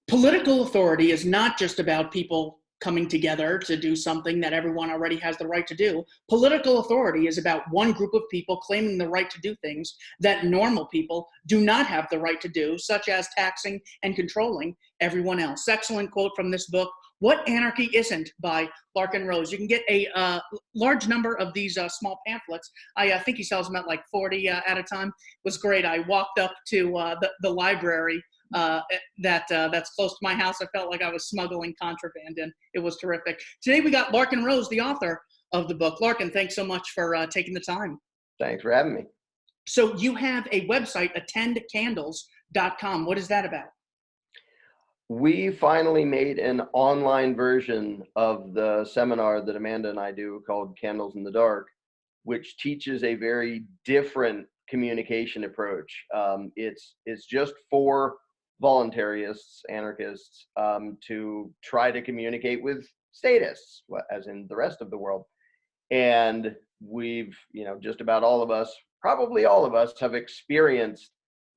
Political authority is not just about people coming together to do something that everyone already has the right to do. Political authority is about one group of people claiming the right to do things that normal people do not have the right to do, such as taxing and controlling everyone else. Excellent quote from this book, What Anarchy Isn't, by Larken Rose. You can get a large number of these small pamphlets. I think he sells them at like 40 at a time. It was great. I walked up to the library that's close to my house. I felt like I was smuggling contraband in. It was terrific. Today we got Larken Rose, the author of the book. Larken, thanks so much for taking the time. Thanks for having me. So you have a website, attendcandles.com. What is that about? We finally made an online version of the seminar that Amanda and I do called Candles in the Dark, which teaches a very different communication approach. It's just for voluntarists, anarchists, to try to communicate with statists, as in the rest of the world. And we've, just about all of us, probably all of us, have experienced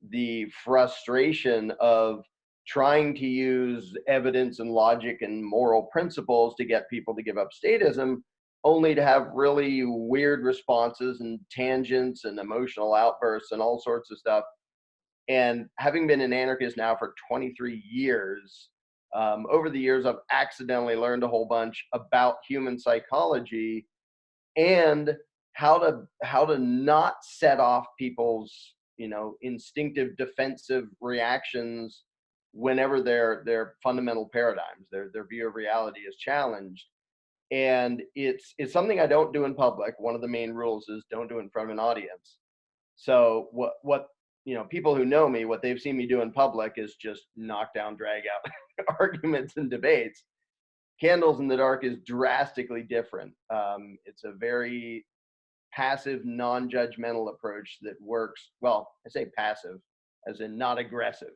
the frustration of trying to use evidence and logic and moral principles to get people to give up statism, only to have really weird responses and tangents and emotional outbursts and all sorts of stuff. And having been an anarchist now for 23 years, over the years, I've accidentally learned a whole bunch about human psychology and how to not set off people's, instinctive defensive reactions whenever their fundamental paradigms, their view of reality is challenged. And it's something I don't do in public. One of the main rules is don't do it in front of an audience. So what people who know me, what they've seen me do in public is just knock down, drag out arguments and debates. Candles in the Dark is drastically different. It's a very passive, non-judgmental approach that works. Well, I say passive, as in not aggressive,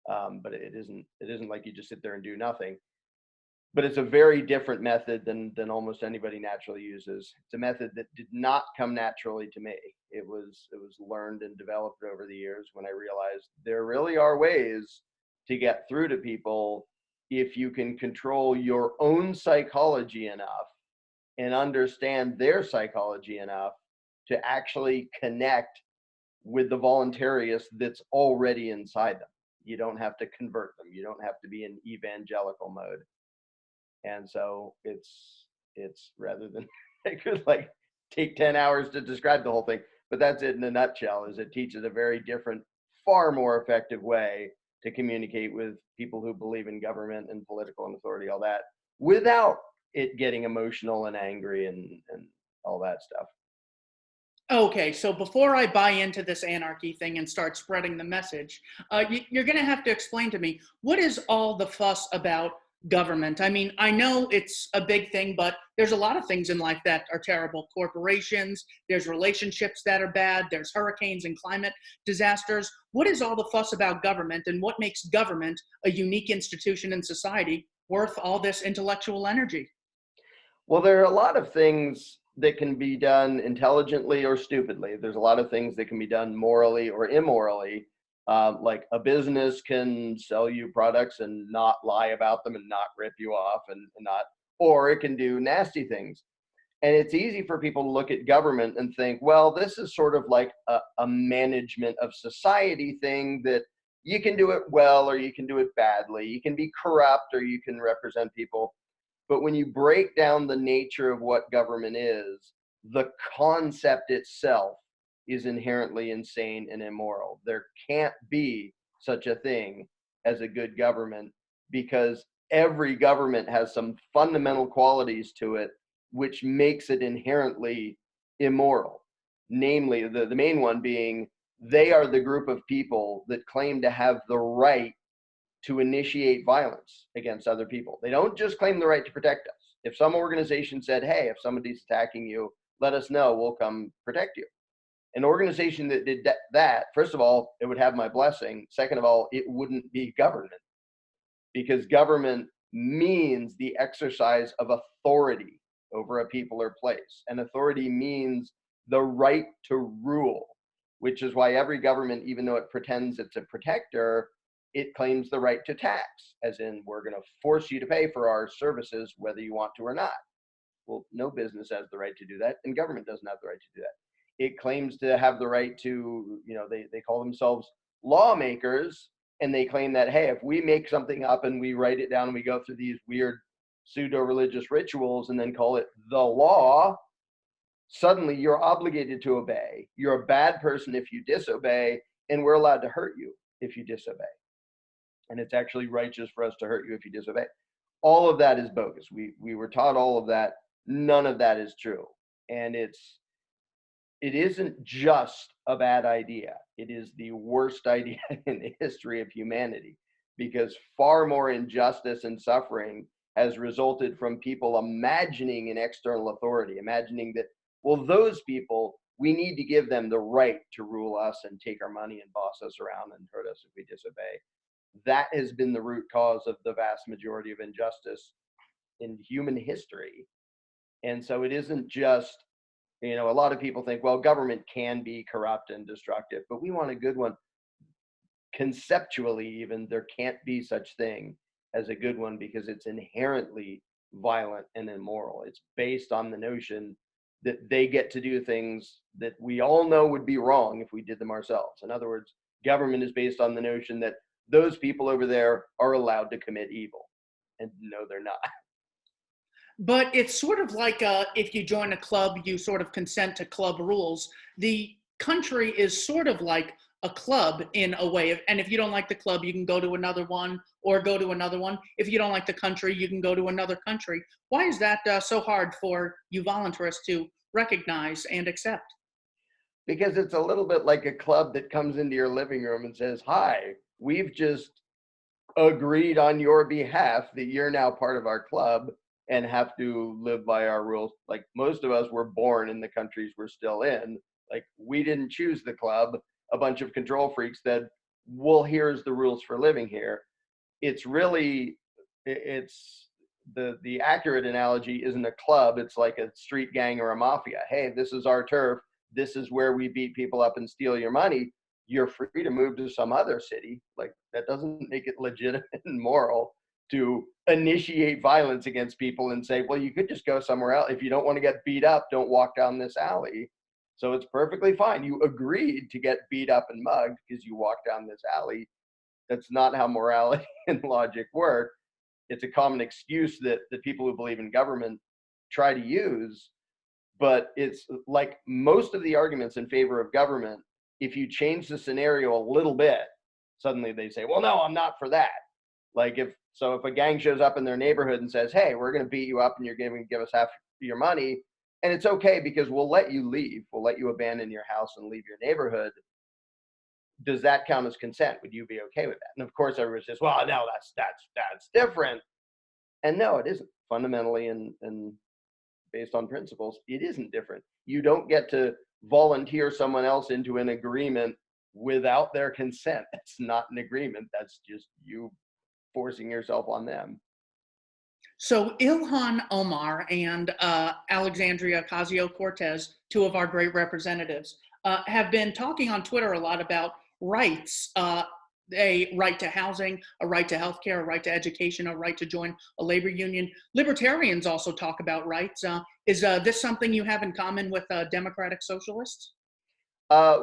but it isn't like you just sit there and do nothing. But it's a very different method than almost anybody naturally uses. It's a method that did not come naturally to me. It was learned and developed over the years when I realized there really are ways to get through to people if you can control your own psychology enough and understand their psychology enough to actually connect with the voluntarist that's already inside them. You don't have to convert them. You don't have to be in evangelical mode. And so it's rather than I could like take 10 hours to describe the whole thing, but that's it in a nutshell, is it teaches a very different, far more effective way to communicate with people who believe in government and political and authority, all that, without it getting emotional and angry and all that stuff. Okay, so before I buy into this anarchy thing and start spreading the message, you're going to have to explain to me, what is all the fuss about government? I mean, I know it's a big thing, but there's a lot of things in life that are terrible. Corporations, there's relationships that are bad, there's hurricanes and climate disasters. What is all the fuss about government, and what makes government a unique institution in society worth all this intellectual energy? Well, there are a lot of things that can be done intelligently or stupidly. There's a lot of things that can be done morally or immorally. Like a business can sell you products and not lie about them and not rip you off and not, or it can do nasty things. And it's easy for people to look at government and think, well, this is sort of like a management of society thing that you can do it well or you can do it badly. You can be corrupt or you can represent people. But when you break down the nature of what government is, the concept itself is inherently insane and immoral. There can't be such a thing as a good government, because every government has some fundamental qualities to it which makes it inherently immoral. Namely, the main one being, they are the group of people that claim to have the right to initiate violence against other people. They don't just claim the right to protect us. If some organization said, hey, if somebody's attacking you, let us know, we'll come protect you. An organization that did that, first of all, it would have my blessing. Second of all, it wouldn't be government, because government means the exercise of authority over a people or place. And authority means the right to rule, which is why every government, even though it pretends it's a protector, it claims the right to tax, as in we're going to force you to pay for our services whether you want to or not. Well, no business has the right to do that, and government doesn't have the right to do that. It claims to have the right to, they call themselves lawmakers, and they claim that, hey, if we make something up and we write it down and we go through these weird pseudo-religious rituals and then call it the law, suddenly you're obligated to obey. You're a bad person if you disobey, and we're allowed to hurt you if you disobey. And it's actually righteous for us to hurt you if you disobey. All of that is bogus. We were taught all of that. None of that is true. And it isn't just a bad idea. It is the worst idea in the history of humanity, because far more injustice and suffering has resulted from people imagining an external authority, imagining that, well, those people, we need to give them the right to rule us and take our money and boss us around and hurt us if we disobey. That has been the root cause of the vast majority of injustice in human history. And so it isn't just, a lot of people think, well, government can be corrupt and destructive, but we want a good one. Conceptually, even, there can't be such thing as a good one, because it's inherently violent and immoral. It's based on the notion that they get to do things that we all know would be wrong if we did them ourselves. In other words, government is based on the notion that those people over there are allowed to commit evil. And no, they're not. But it's sort of like if you join a club, you sort of consent to club rules. The country is sort of like a club in a way. And if you don't like the club, you can go to another one or go to another one. If you don't like the country, you can go to another country. Why is that so hard for you voluntarists to recognize and accept? Because it's a little bit like a club that comes into your living room and says, hi, we've just agreed on your behalf that you're now part of our club and have to live by our rules. Like, most of us were born in the countries we're still in. Like, we didn't choose the club. A bunch of control freaks said, well, here's the rules for living here. It's really, it's the accurate analogy isn't a club. It's like a street gang or a mafia. Hey, this is our turf. This is where we beat people up and steal your money. You're free to move to some other city. Like, that doesn't make it legitimate and moral to initiate violence against people and say, well, you could just go somewhere else. If you don't want to get beat up, don't walk down this alley. So it's perfectly fine. You agreed to get beat up and mugged because you walked down this alley. That's not how morality and logic work. It's a common excuse that the people who believe in government try to use. But it's like most of the arguments in favor of government, if you change the scenario a little bit, suddenly they say, well, no, I'm not for that. Like, if a gang shows up in their neighborhood and says, hey, we're going to beat you up and you're going to give us half your money, and it's okay because we'll let you leave. We'll let you abandon your house and leave your neighborhood. Does that count as consent? Would you be okay with that? And of course, everyone says, well, no, that's different. And no, it isn't. Fundamentally and based on principles, it isn't different. You don't get to volunteer someone else into an agreement without their consent. That's not an agreement. That's just you forcing yourself on them. So Ilhan Omar and Alexandria Ocasio-Cortez, two of our great representatives, have been talking on Twitter a lot about rights, a right to housing, a right to healthcare, a right to education, a right to join a labor union. Libertarians also talk about rights. Is this something you have in common with democratic socialists?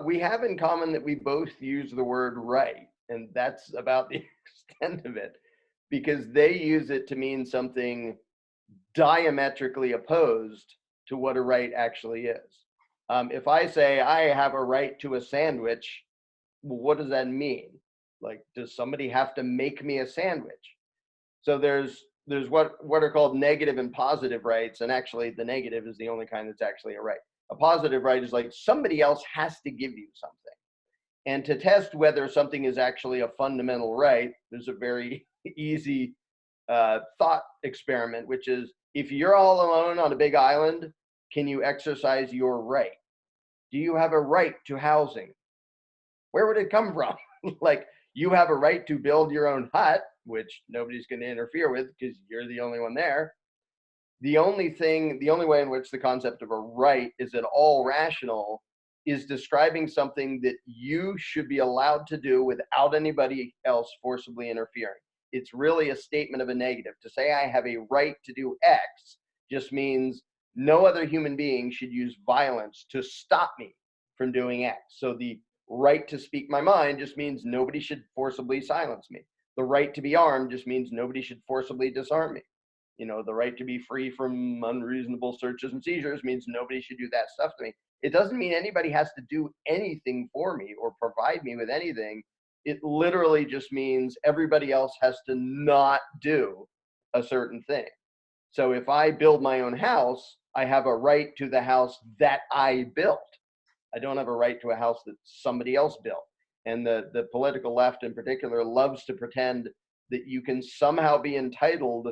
We have in common that we both use the word right, and that's about the extent of it, because they use it to mean something diametrically opposed to what a right actually is. If I say I have a right to a sandwich, what does that mean? Like, does somebody have to make me a sandwich? So there's what are called negative and positive rights, and actually the negative is the only kind that's actually a right. A positive right is like somebody else has to give you something. And to test whether something is actually a fundamental right, there's a very easy thought experiment, which is, if you're all alone on a big island, can you exercise your right? Do you have a right to housing? Where would it come from? Like, you have a right to build your own hut, which nobody's going to interfere with because you're the only one there. The only way in which the concept of a right is at all rational is describing something that you should be allowed to do without anybody else forcibly interfering. It's really a statement of a negative. To say I have a right to do X just means no other human being should use violence to stop me from doing X. So the right to speak my mind just means nobody should forcibly silence me. The right to be armed just means nobody should forcibly disarm me. You know, the right to be free from unreasonable searches and seizures means nobody should do that stuff to me. It doesn't mean anybody has to do anything for me or provide me with anything. It literally just means everybody else has to not do a certain thing. So if I build my own house, I have a right to the house that I built. I don't have a right to a house that somebody else built. And the political left in particular loves to pretend that you can somehow be entitled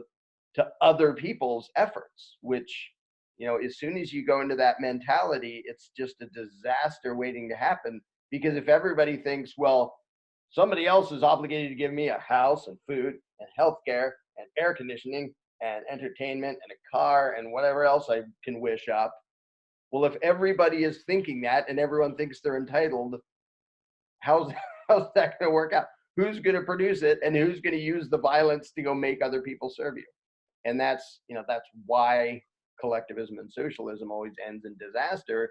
to other people's efforts, which, you know, as soon as you go into that mentality, it's just a disaster waiting to happen. Because if everybody thinks, well, somebody else is obligated to give me a house and food and healthcare and air conditioning and entertainment and a car and whatever else I can wish up. Well, if everybody is thinking that and everyone thinks they're entitled, how's that going to work out? Who's going to produce it and who's going to use the violence to go make other people serve you? And that's, you know, that's why collectivism and socialism always ends in disaster,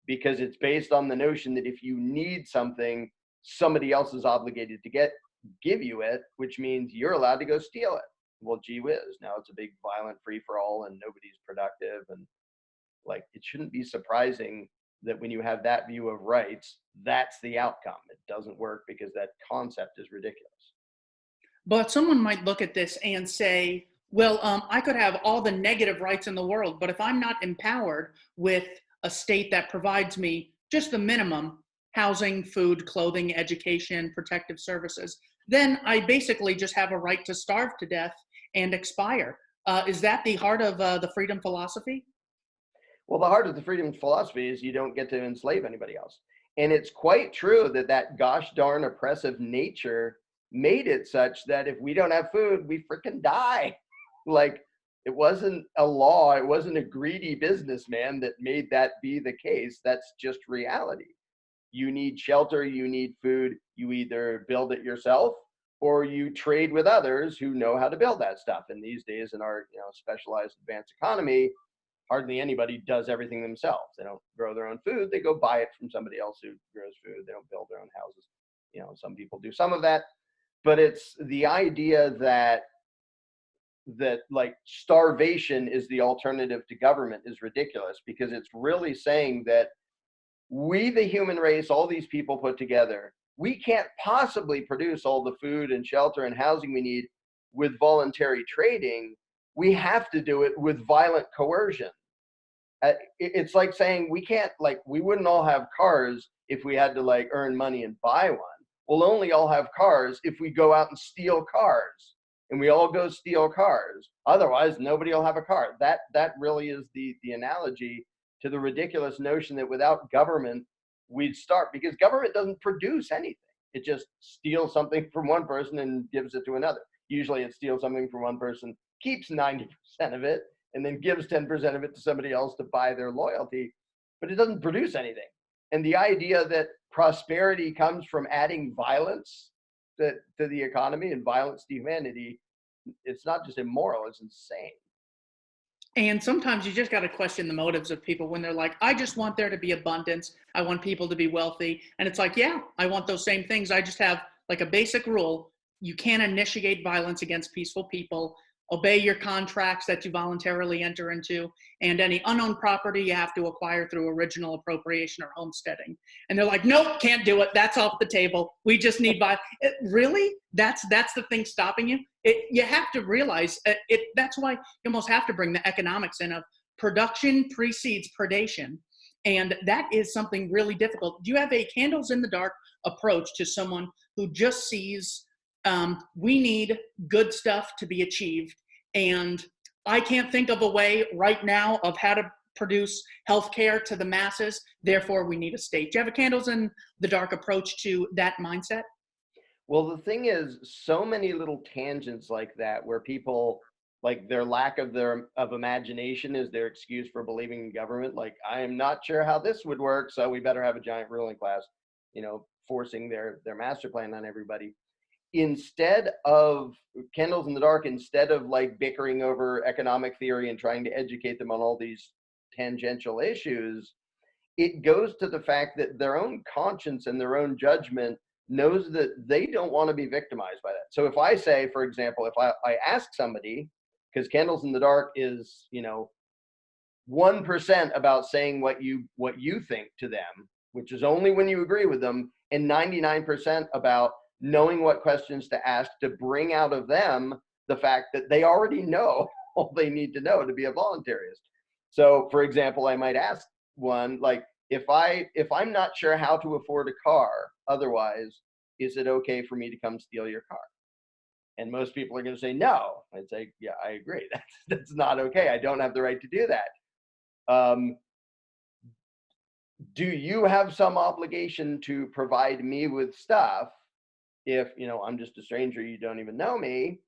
because it's based on the notion that if you need something, somebody else is obligated to give you it, which means you're allowed to go steal it. Well, gee whiz, now it's a big violent free for all and nobody's productive. And like, it shouldn't be surprising that when you have that view of rights, that's the outcome. It doesn't work because that concept is ridiculous. But someone might look at this and say, well, I could have all the negative rights in the world, but if I'm not empowered with a state that provides me just the minimum, housing, food, clothing, education, protective services, then I basically just have a right to starve to death and expire. Is that the heart of the freedom philosophy? Well, the heart of the freedom philosophy is you don't get to enslave anybody else. And it's quite true that that gosh darn oppressive nature made it such that if we don't have food, we freaking die. Like, it wasn't a law, it wasn't a greedy businessman that made that be the case. That's just reality. You need shelter, you need food, you either build it yourself or you trade with others who know how to build that stuff. And these days in our, you know, specialized advanced economy, hardly anybody does everything themselves. They don't grow their own food, they go buy it from somebody else who grows food. They don't build their own houses. You know, some people do some of that, but it's the idea that like starvation is the alternative to government is ridiculous, because it's really saying that we, the human race, all these people put together, we can't possibly produce all the food and shelter and housing we need with voluntary trading. We have to do it with violent coercion. It's like saying we can't, like, we wouldn't all have cars if we had to like earn money and buy one. We'll only all have cars if we go out and steal cars, and we all go steal cars. Otherwise, nobody will have a car. That really is the analogy to the ridiculous notion that without government, we'd starve, because government doesn't produce anything. It just steals something from one person and gives it to another. Usually it steals something from one person, keeps 90% of it, and then gives 10% of it to somebody else to buy their loyalty, but it doesn't produce anything. And the idea that prosperity comes from adding violence to the economy and violence to humanity, it's not just immoral, it's insane. And sometimes you just got to question the motives of people when they're like, I just want there to be abundance. I want people to be wealthy. And it's like, yeah, I want those same things. I just have like a basic rule. You can't initiate violence against peaceful people. Obey your contracts that you voluntarily enter into, and any unowned property you have to acquire through original appropriation or homesteading. And they're like, nope, can't do it. That's off the table. We just need really? That's the thing stopping you? You have to realize that's why you almost have to bring the economics in of production precedes predation. And that is something really difficult. Do you have a candles in the dark approach to someone who just sees we need good stuff to be achieved, and I can't think of a way right now of how to produce healthcare to the masses, therefore we need a state? Do you have a candles in the dark approach to that mindset? Well, the thing is, so many little tangents like that where people like their lack of imagination is their excuse for believing in government. Like, I am not sure how this would work, so we better have a giant ruling class, forcing their master plan on everybody. Instead of candles in the dark, instead of like bickering over economic theory and trying to educate them on all these tangential issues, it goes to the fact that their own conscience and their own judgment knows that they don't want to be victimized by that. So if I say, for example, if I ask somebody, because candles in the dark is 1% about saying what you think to them, which is only when you agree with them, and 99% about knowing what questions to ask to bring out of them the fact that they already know all they need to know to be a voluntarist. So for example, I might ask one, like, if I'm not sure how to afford a car otherwise, is it okay for me to come steal your car? And most people are going to say no. I'd say, yeah, I agree. That's not okay. I don't have the right to do that. Do you have some obligation to provide me with stuff if I'm just a stranger, you don't even know me,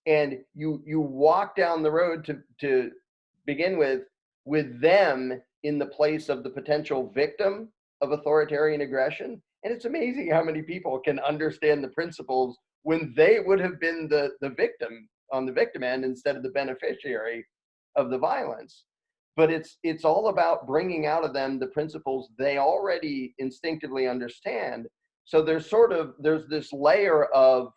and you walk down the road to begin with them in the place of the potential victim of authoritarian aggression? And it's amazing how many people can understand the principles when they would have been the victim on the victim end instead of the beneficiary of the violence. But it's all about bringing out of them the principles they already instinctively understand. So there's this layer of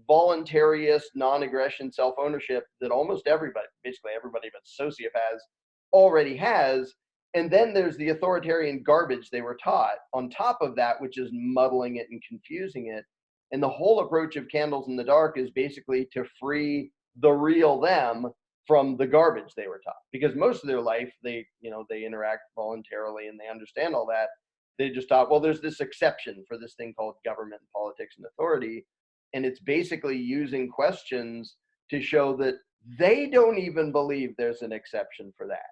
voluntarist, non-aggression, self-ownership that almost everybody, basically everybody but sociopaths, already has. And then there's the authoritarian garbage they were taught on top of that, which is muddling it and confusing it. And the whole approach of Candles in the Dark is basically to free the real them from the garbage they were taught, because most of their life they interact voluntarily and they understand all that. They just thought, well, there's this exception for this thing called government, politics, and authority. And it's basically using questions to show that they don't even believe there's an exception for that,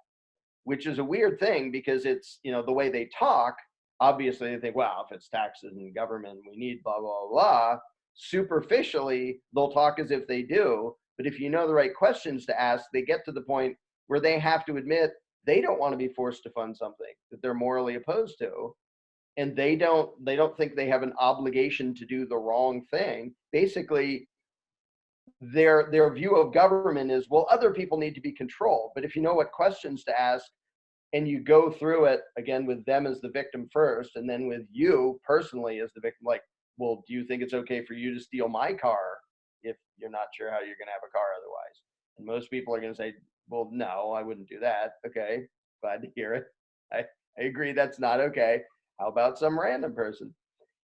which is a weird thing because it's, the way they talk, obviously they think, well, if it's taxes and government, we need blah, blah, blah. Superficially, they'll talk as if they do. But if you know the right questions to ask, they get to the point where they have to admit they don't want to be forced to fund something that they're morally opposed to. And they don't think they have an obligation to do the wrong thing. Basically, their view of government is, well, other people need to be controlled. But if you know what questions to ask and you go through it, again, with them as the victim first, and then with you personally as the victim, like, well, do you think it's okay for you to steal my car if you're not sure how you're going to have a car otherwise? And most people are going to say, well, no, I wouldn't do that. Okay, glad to hear it. I agree that's not okay. How about some random person?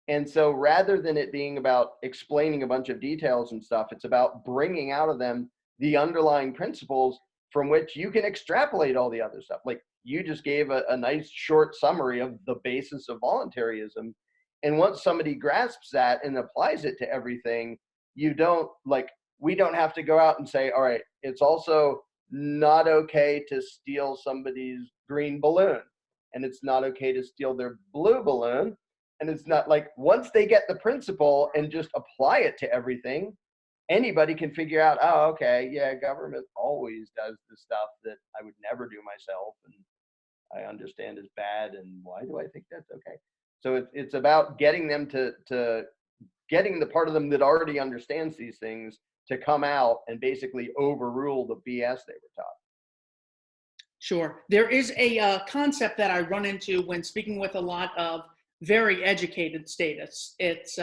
And so rather than it being about explaining a bunch of details and stuff, it's about bringing out of them the underlying principles from which you can extrapolate all the other stuff. Like you just gave a nice short summary of the basis of voluntarism. And once somebody grasps that and applies it to everything, we don't have to go out and say, all right, it's also not okay to steal somebody's green balloon. And it's not okay to steal their blue balloon. And it's not like, once they get the principle and just apply it to everything, anybody can figure out, oh, okay, yeah, government always does the stuff that I would never do myself and I understand is bad, and why do I think that's okay? So it's about getting them to getting the part of them that already understands these things to come out and basically overrule the BS they were taught. Sure. There is a concept that I run into when speaking with a lot of very educated statists. It's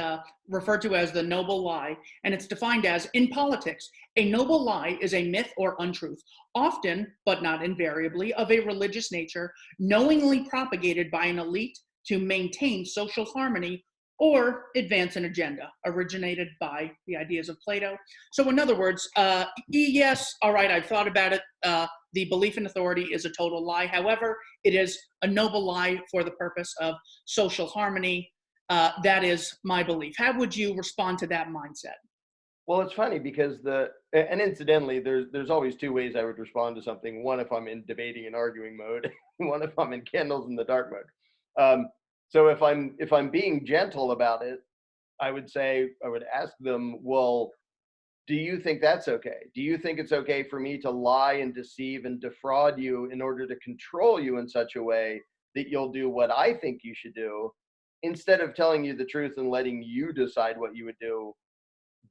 referred to as the noble lie, and it's defined as, in politics, a noble lie is a myth or untruth, often, but not invariably, of a religious nature, knowingly propagated by an elite to maintain social harmony or advance an agenda, originated by the ideas of Plato. So in other words, yes, all right, I've thought about it. The belief in authority is a total lie. However, it is a noble lie for the purpose of social harmony. That is my belief. How would you respond to that mindset? Well, it's funny because and incidentally, there's always two ways I would respond to something. One, if I'm in debating and arguing mode, one, if I'm in candles in the dark mode. So if I'm being gentle about it, I would ask them, well, do you think that's okay? Do you think it's okay for me to lie and deceive and defraud you in order to control you in such a way that you'll do what I think you should do, instead of telling you the truth and letting you decide what you would do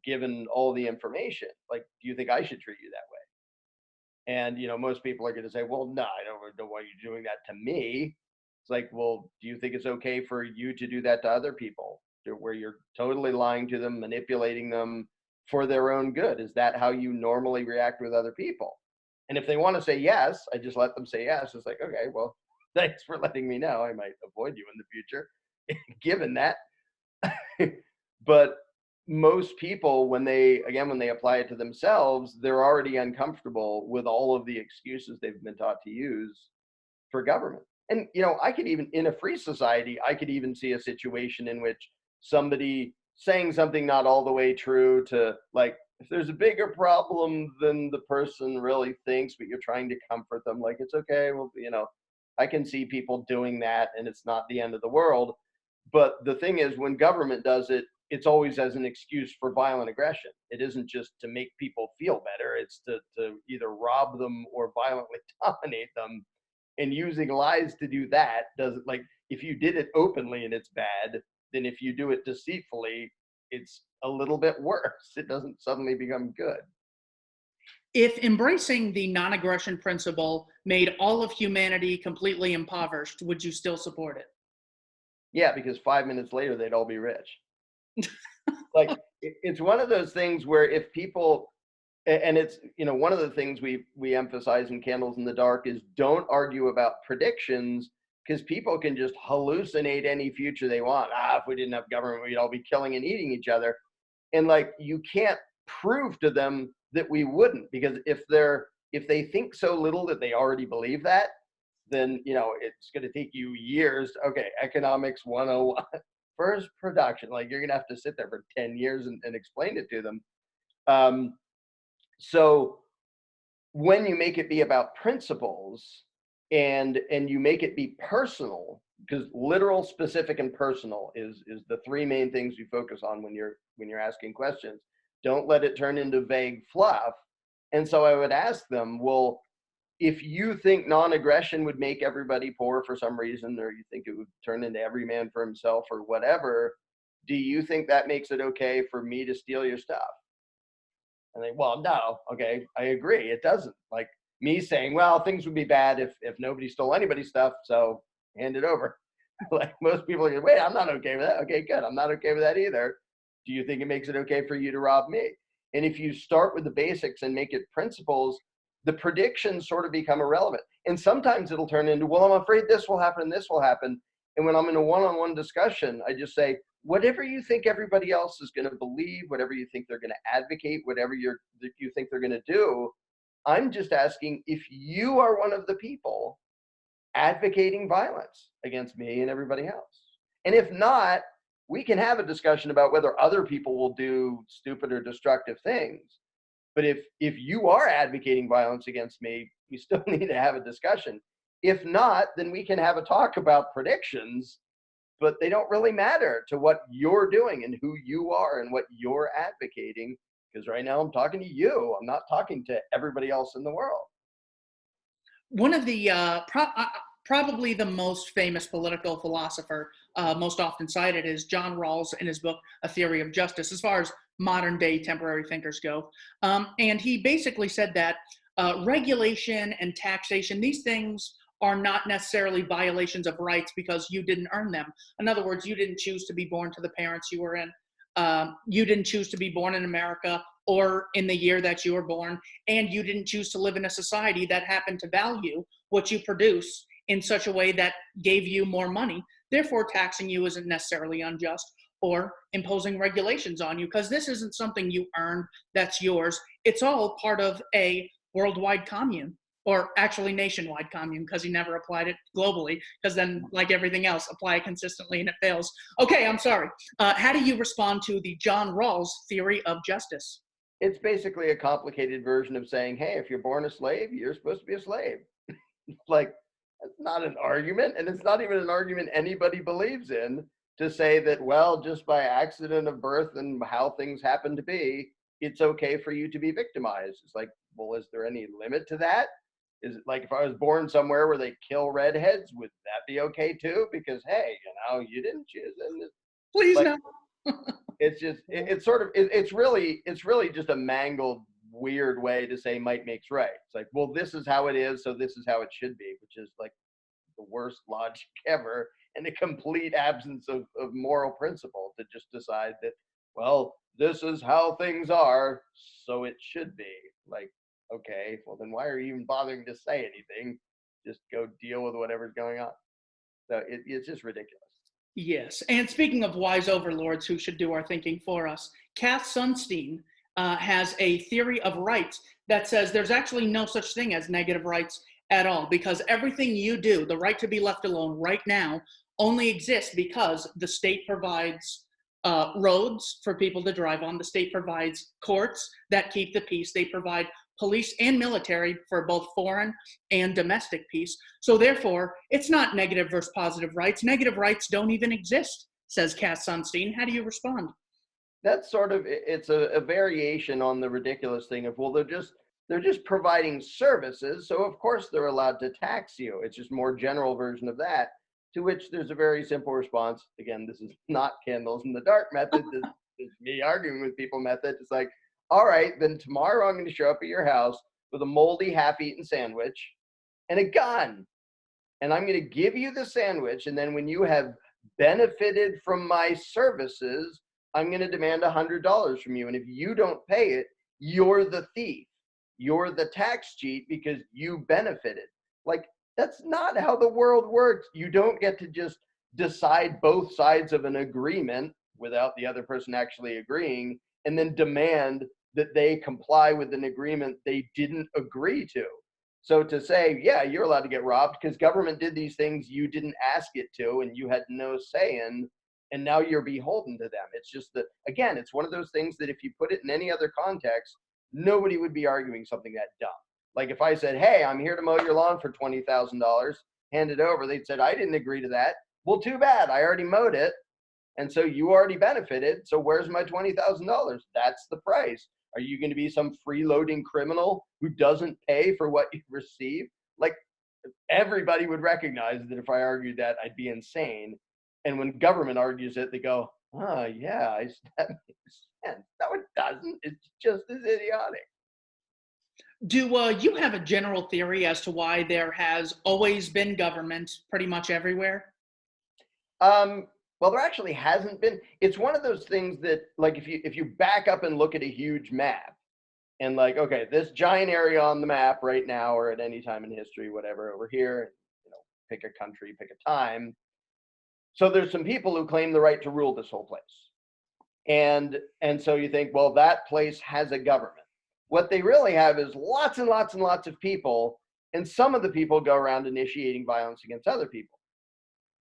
given all the information? Like, do you think I should treat you that way? And most people are going to say, well, no, I don't want you doing that to me. It's like, well, do you think it's okay for you to do that to other people, where you're totally lying to them, manipulating them for their own good? Is that how you normally react with other people? And if they want to say yes, I just let them say yes. It's like, okay, well, thanks for letting me know. I might avoid you in the future, given that. But most people, when they apply it to themselves, they're already uncomfortable with all of the excuses they've been taught to use for government. And I could even, in a free society, I could even see a situation in which somebody saying something not all the way true to, like, if there's a bigger problem than the person really thinks, but you're trying to comfort them, like, it's okay, well, I can see people doing that and it's not the end of the world. But the thing is, when government does it, it's always as an excuse for violent aggression. It isn't just to make people feel better. It's to either rob them or violently dominate them. And using lies to do that doesn't, like, if you did it openly and it's bad, then if you do it deceitfully, it's a little bit worse. It doesn't suddenly become good. If embracing the non-aggression principle made all of humanity completely impoverished, would you still support it? Yeah, because 5 minutes later, they'd all be rich. Like, it's one of those things where if people, and it's, one of the things we emphasize in Candles in the Dark is don't argue about predictions, because people can just hallucinate any future they want. If we didn't have government, we'd all be killing and eating each other. And, like, you can't prove to them that we wouldn't, because if they think so little that they already believe that, then it's going to take you years. Okay, economics 101. First production, like, you're gonna have to sit there for 10 years and explain it to them. So when you make it be about principles, and you make it be personal, because literal, specific, and personal is the three main things you focus on when you're asking questions. Don't let it turn into vague fluff. And so I would ask them, well, if you think non-aggression would make everybody poor for some reason, or you think it would turn into every man for himself or whatever, do you think that makes it okay for me to steal your stuff? And they, well, no. Okay, I agree. It doesn't. Like, me saying, well, things would be bad if nobody stole anybody's stuff, so hand it over. Like, most people are going, wait, I'm not okay with that. Okay, good. I'm not okay with that either. Do you think it makes it okay for you to rob me? And if you start with the basics and make it principles, the predictions sort of become irrelevant. And sometimes it'll turn into, well, I'm afraid this will happen and this will happen. And when I'm in a one-on-one discussion, I just say, whatever you think everybody else is going to believe, whatever you think they're going to advocate, whatever you think they're going to do, I'm just asking if you are one of the people advocating violence against me and everybody else. And if not, we can have a discussion about whether other people will do stupid or destructive things. But if you are advocating violence against me, we still need to have a discussion. If not, then we can have a talk about predictions, but they don't really matter to what you're doing and who you are and what you're advocating. Because right now I'm talking to you. I'm not talking to everybody else in the world. One of the probably the most famous political philosopher, most often cited, is John Rawls in his book A Theory of Justice, as far as modern day temporary thinkers go. And he basically said that regulation and taxation, these things are not necessarily violations of rights because you didn't earn them. In other words, you didn't choose to be born to the parents you were in. You didn't choose to be born in America or in the year that you were born, and you didn't choose to live in a society that happened to value what you produce in such a way that gave you more money. Therefore, taxing you isn't necessarily unjust, or imposing regulations on you, because this isn't something you earned that's yours. It's all part of a worldwide commune, or actually nationwide commune, because he never applied it globally, because then, like everything else, apply it consistently and it fails. Okay, I'm sorry. How do you respond to the John Rawls theory of justice? It's basically a complicated version of saying, hey, if you're born a slave, you're supposed to be a slave. Like, it's not an argument, and it's not even an argument anybody believes in, to say that, well, just by accident of birth and how things happen to be, it's okay for you to be victimized. It's like, well, is there any limit to that? Is it like if I was born somewhere where they kill redheads, would that be okay too? Because hey, you didn't choose it. And Please like no. it's just it's sort of it's really just a mangled weird way to say might makes right. It's like, well, this is how it is, so this is how it should be, which is like the worst logic ever, and a complete absence of moral principle to just decide that, well, this is how things are, so it should be. Like, okay, well then why are you even bothering to say anything? Just go deal with whatever's going on. So it's just ridiculous. Yes. And speaking of wise overlords who should do our thinking for us, Cass Sunstein has a theory of rights that says there's actually no such thing as negative rights at all, because everything you do, the right to be left alone right now, only exists because the state provides roads for people to drive on. The state provides courts that keep the peace. They provide police and military for both foreign and domestic peace. So therefore, it's not negative versus positive rights. Negative rights don't even exist, says Cass Sunstein. How do you respond? That's sort of it's a variation on the ridiculous thing of, well, they're just providing services, so of course they're allowed to tax you. It's just more general version of that, to which there's a very simple response. Again, this is not candles in the dark method. This is me arguing with people method. It's like, all right, then tomorrow I'm going to show up at your house with a moldy, half-eaten sandwich and a gun, and I'm going to give you the sandwich, and then when you have benefited from my services, I'm going to demand $100 from you. And if you don't pay it, you're the thief. You're the tax cheat because you benefited. Like, that's not how the world works. You don't get to just decide both sides of an agreement without the other person actually agreeing and then demand that they comply with an agreement they didn't agree to. So to say, yeah, you're allowed to get robbed because government did these things you didn't ask it to and you had no say in, and now you're beholden to them. It's just that, again, it's one of those things that if you put it in any other context, nobody would be arguing something that dumb. Like if I said, hey, I'm here to mow your lawn for $20,000, hand it over, they'd said, I didn't agree to that. Well, too bad, I already mowed it. And so you already benefited. So where's my $20,000? That's the price. Are you going to be some freeloading criminal who doesn't pay for what you receive? Like, everybody would recognize that if I argued that, I'd be insane. And when government argues it, they go, oh, yeah, that makes sense. No, it doesn't. It's just as idiotic. Do you have a general theory as to why there has always been government pretty much everywhere? Well, there actually hasn't been. It's one of those things that, like, if you back up and look at a huge map, and like, okay, this giant area on the map right now, or at any time in history, whatever, over here, pick a country, pick a time. So there's some people who claim the right to rule this whole place. And so you think, well, that place has a government. What they really have is lots and lots and lots of people, and some of the people go around initiating violence against other people.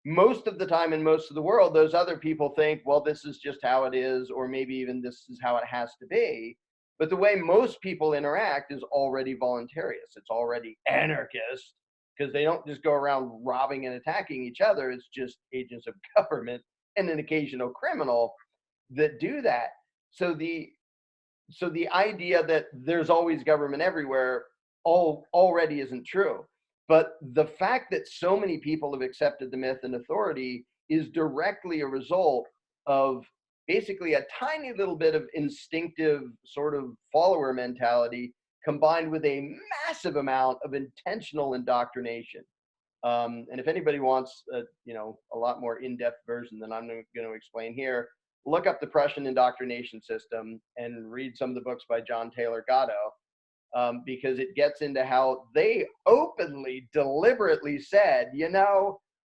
Most of the time in most of the world, those other people think, well, this is just how it is, or maybe even this is how it has to be. But the way most people interact is already voluntarious. It's already anarchist, because they don't just go around robbing and attacking each other. It's just agents of government and an occasional criminal that do that. So the idea that there's always government everywhere already isn't true. But the fact that so many people have accepted the myth and authority is directly a result of basically a tiny little bit of instinctive sort of follower mentality combined with a massive amount of intentional indoctrination. And if anybody wants a lot more in-depth version than I'm going to explain here, look up the Prussian indoctrination system and read some of the books by John Taylor Gatto. Because it gets into how they openly, deliberately said,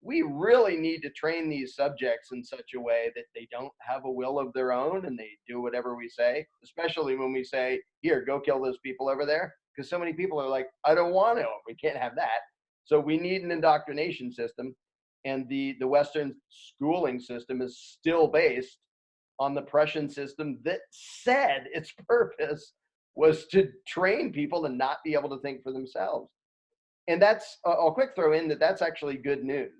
we really need to train these subjects in such a way that they don't have a will of their own and they do whatever we say, especially when we say, here, go kill those people over there. Because so many people are like, I don't want to. We can't have that. So we need an indoctrination system. And the Western schooling system is still based on the Prussian system that said its purpose was to train people to not be able to think for themselves. And that's, I'll quick throw in that's actually good news.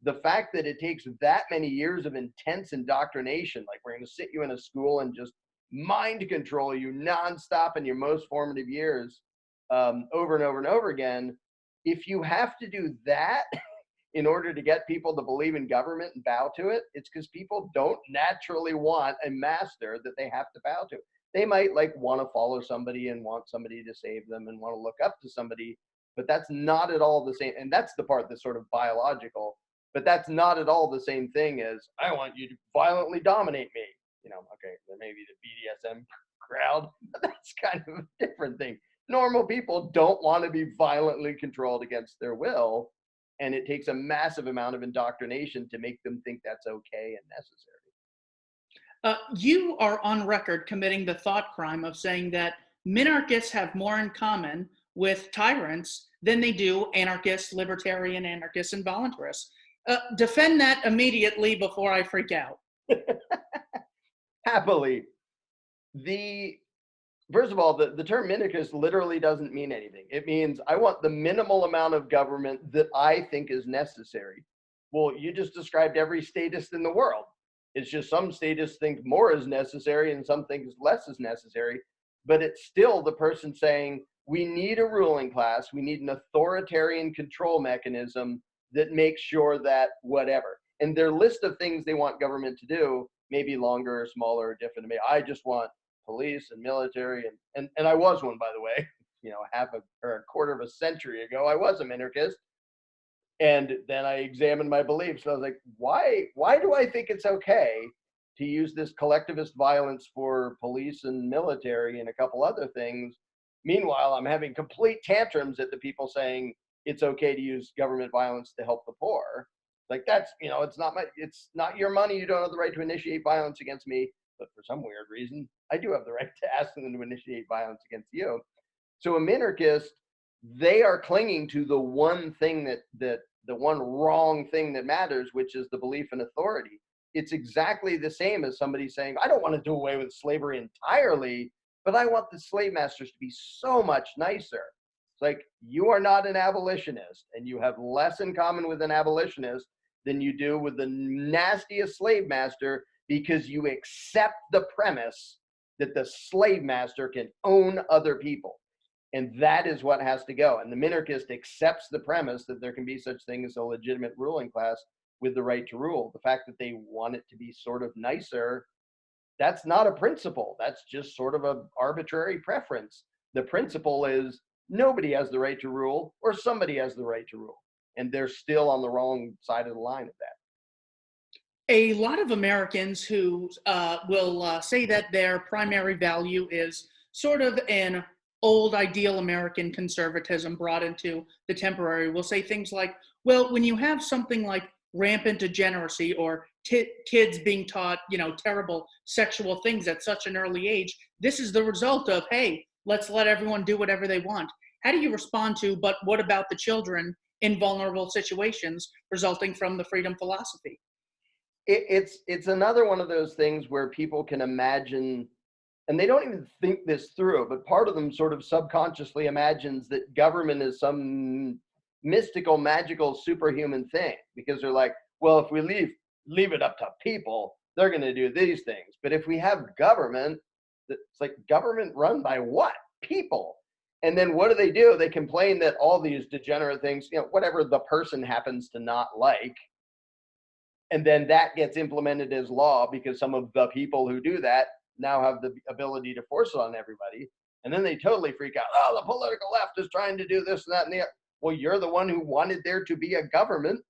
The fact that it takes that many years of intense indoctrination, like we're going to sit you in a school and just mind control you nonstop in your most formative years, over and over and over again. If you have to do that in order to get people to believe in government and bow to it, it's because people don't naturally want a master that they have to bow to. They might like want to follow somebody and want somebody to save them and want to look up to somebody, but that's not at all the same. And that's the part that's sort of biological, but that's not at all the same thing as I want you to violently dominate me. You know, okay, there may be the BDSM crowd, but that's kind of a different thing. Normal people don't want to be violently controlled against their will. And it takes a massive amount of indoctrination to make them think that's okay and necessary. You are on record committing the thought crime of saying that minarchists have more in common with tyrants than they do anarchists, libertarian anarchists, and voluntarists. Defend that immediately before I freak out. Happily. First of all, the term minarchist literally doesn't mean anything. It means I want the minimal amount of government that I think is necessary. Well, you just described every statist in the world. It's just some statists think more is necessary and some think less is necessary. But it's still the person saying, we need a ruling class. We need an authoritarian control mechanism that makes sure that whatever. And their list of things they want government to do may be longer or smaller or different to me. I just want police and military, and I was one, by the way. You know, a quarter of a century ago, I was a minarchist. And then I examined my beliefs. And I was like, why do I think it's okay to use this collectivist violence for police and military and a couple other things? Meanwhile, I'm having complete tantrums at the people saying it's okay to use government violence to help the poor. Like that's, you know, it's not your money. You don't have the right to initiate violence against me. But for some weird reason, I do have the right to ask them to initiate violence against you. So a minarchist, they are clinging to the one thing that the one wrong thing that matters, which is the belief in authority. It's exactly the same as somebody saying, I don't want to do away with slavery entirely, but I want the slave masters to be so much nicer. It's like, you are not an abolitionist, and you have less in common with an abolitionist than you do with the nastiest slave master, because you accept the premise that the slave master can own other people. And that is what has to go. And the minarchist accepts the premise that there can be such thing as a legitimate ruling class with the right to rule. The fact that they want it to be sort of nicer, that's not a principle. That's just sort of an arbitrary preference. The principle is nobody has the right to rule, or somebody has the right to rule. And they're still on the wrong side of the line of that. A lot of Americans who will say that their primary value is sort of an old ideal American conservatism brought into the temporary will say things like, well, when you have something like rampant degeneracy or kids being taught, you know, terrible sexual things at such an early age, this is the result of, hey, let's let everyone do whatever they want. How do you respond to, but what about the children in vulnerable situations resulting from the freedom philosophy? It's another one of those things where people can imagine, and they don't even think this through, but part of them sort of subconsciously imagines that government is some mystical, magical, superhuman thing, because they're like, well, if we leave it up to people, they're going to do these things. But if we have government, it's like, government run by what? People. And then what do? They complain that all these degenerate things, you know, whatever the person happens to not like, and then that gets implemented as law because some of the people who do that now have the ability to force it on everybody. And then they totally freak out. Oh, the political left is trying to do this and that and the other. Well, you're the one who wanted there to be a government,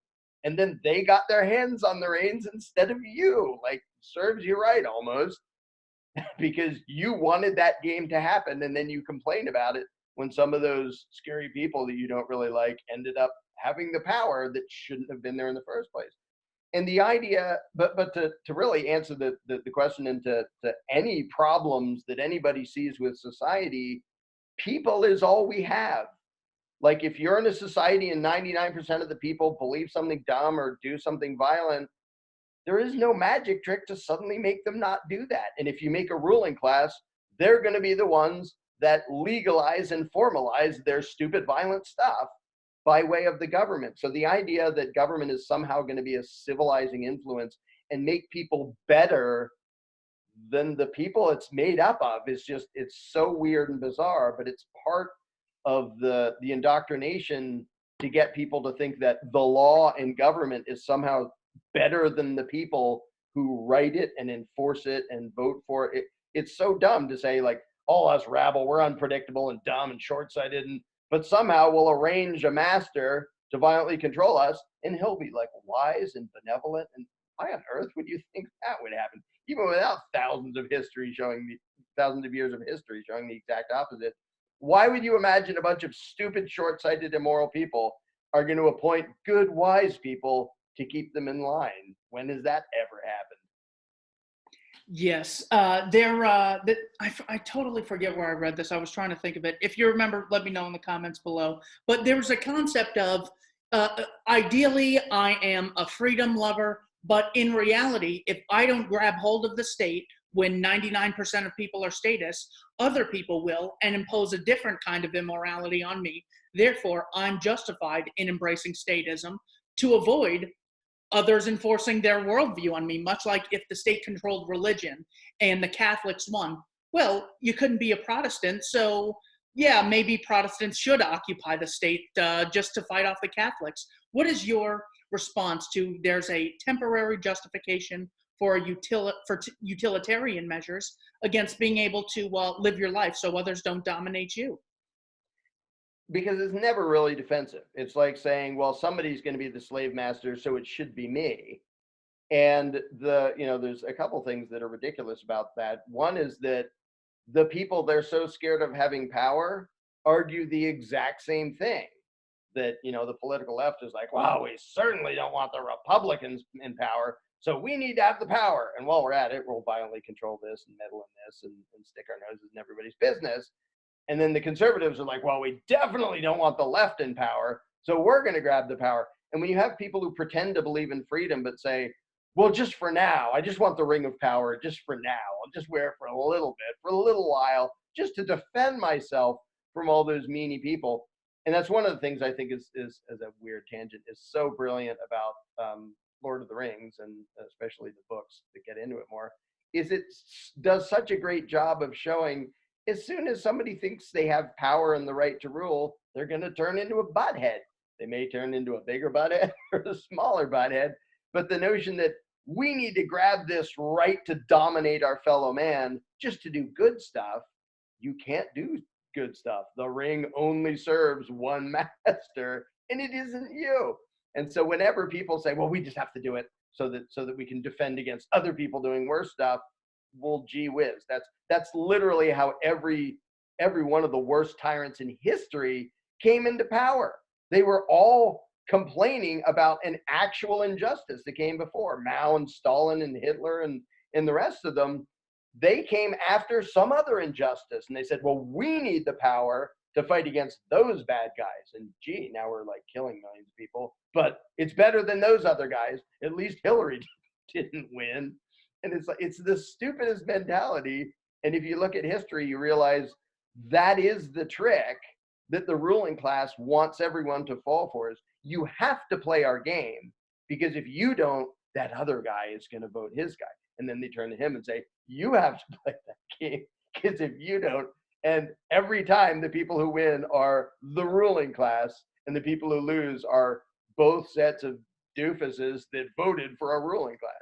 and then they got their hands on the reins instead of you. Like, serves you right almost, because you wanted that game to happen, and then you complain about it when some of those scary people that you don't really like ended up having the power that shouldn't have been there in the first place. And the idea, but to really answer the question and to any problems that anybody sees with society, people is all we have. Like, if you're in a society and 99% of the people believe something dumb or do something violent, there is no magic trick to suddenly make them not do that. And if you make a ruling class, they're going to be the ones that legalize and formalize their stupid violent stuff by way of the government. So the idea that government is somehow going to be a civilizing influence and make people better, then the people it's made up of is just, it's so weird and bizarre, but it's part of the indoctrination to get people to think that the law and government is somehow better than the people who write it and enforce it and vote for it. It's so dumb to say, like, all us rabble, we're unpredictable and dumb and short-sighted, and but somehow we'll arrange a master to violently control us, and he'll be like wise and benevolent. And why on earth would you think that would happen, even without thousands of years of history showing the exact opposite? Why would you imagine a bunch of stupid, short-sighted, immoral people are going to appoint good, wise people to keep them in line? When has that ever happened? Yes, I totally forget where I read this. I was trying to think of it. If you remember, let me know in the comments below. But there was a concept of, ideally, I am a freedom lover, but in reality, if I don't grab hold of the state when 99% of people are statists, other people will and impose a different kind of immorality on me. Therefore, I'm justified in embracing statism to avoid others enforcing their worldview on me, much like if the state controlled religion and the Catholics won. Well, you couldn't be a Protestant, so yeah, maybe Protestants should occupy the state just to fight off the Catholics. What is your response to there's a temporary justification for utilitarian measures against being able to live your life so others don't dominate you? Because it's never really defensive. It's like saying, well, somebody's going to be the slave master, so it should be me. And there's a couple things that are ridiculous about that. One is that the people they're so scared of having power argue the exact same thing. That, the political left is like, well, we certainly don't want the Republicans in power, so we need to have the power. And while we're at it, we'll violently control this and meddle in this and stick our noses in everybody's business. And then the conservatives are like, well, we definitely don't want the left in power, so we're going to grab the power. And when you have people who pretend to believe in freedom but say, well, just for now, I just want the ring of power just for now. I'll just wear it for a little bit, for a little while, just to defend myself from all those meanie people. And that's one of the things I think is as a weird tangent, is so brilliant about Lord of the Rings, and especially the books that get into it more, is it does such a great job of showing as soon as somebody thinks they have power and the right to rule, they're going to turn into a butthead. They may turn into a bigger butthead or a smaller butthead, but the notion that we need to grab this right to dominate our fellow man just to do good stuff, you can't do good stuff. The ring only serves one master, and it isn't you. And so whenever people say, well, we just have to do it so that we can defend against other people doing worse stuff, well, gee whiz, that's literally how every one of the worst tyrants in history came into power. They were all complaining about an actual injustice that came before. Mao and Stalin and Hitler and the rest of them, they came after some other injustice, and they said, well, we need the power to fight against those bad guys. And gee, now we're like killing millions of people, but it's better than those other guys. At least Hillary didn't win. And it's the stupidest mentality. And if you look at history, you realize that is the trick that the ruling class wants everyone to fall for, is you have to play our game, because if you don't, that other guy is going to vote his guy. And then they turn to him and say, you have to play that game, because if you don't, and every time the people who win are the ruling class, and the people who lose are both sets of doofuses that voted for a ruling class.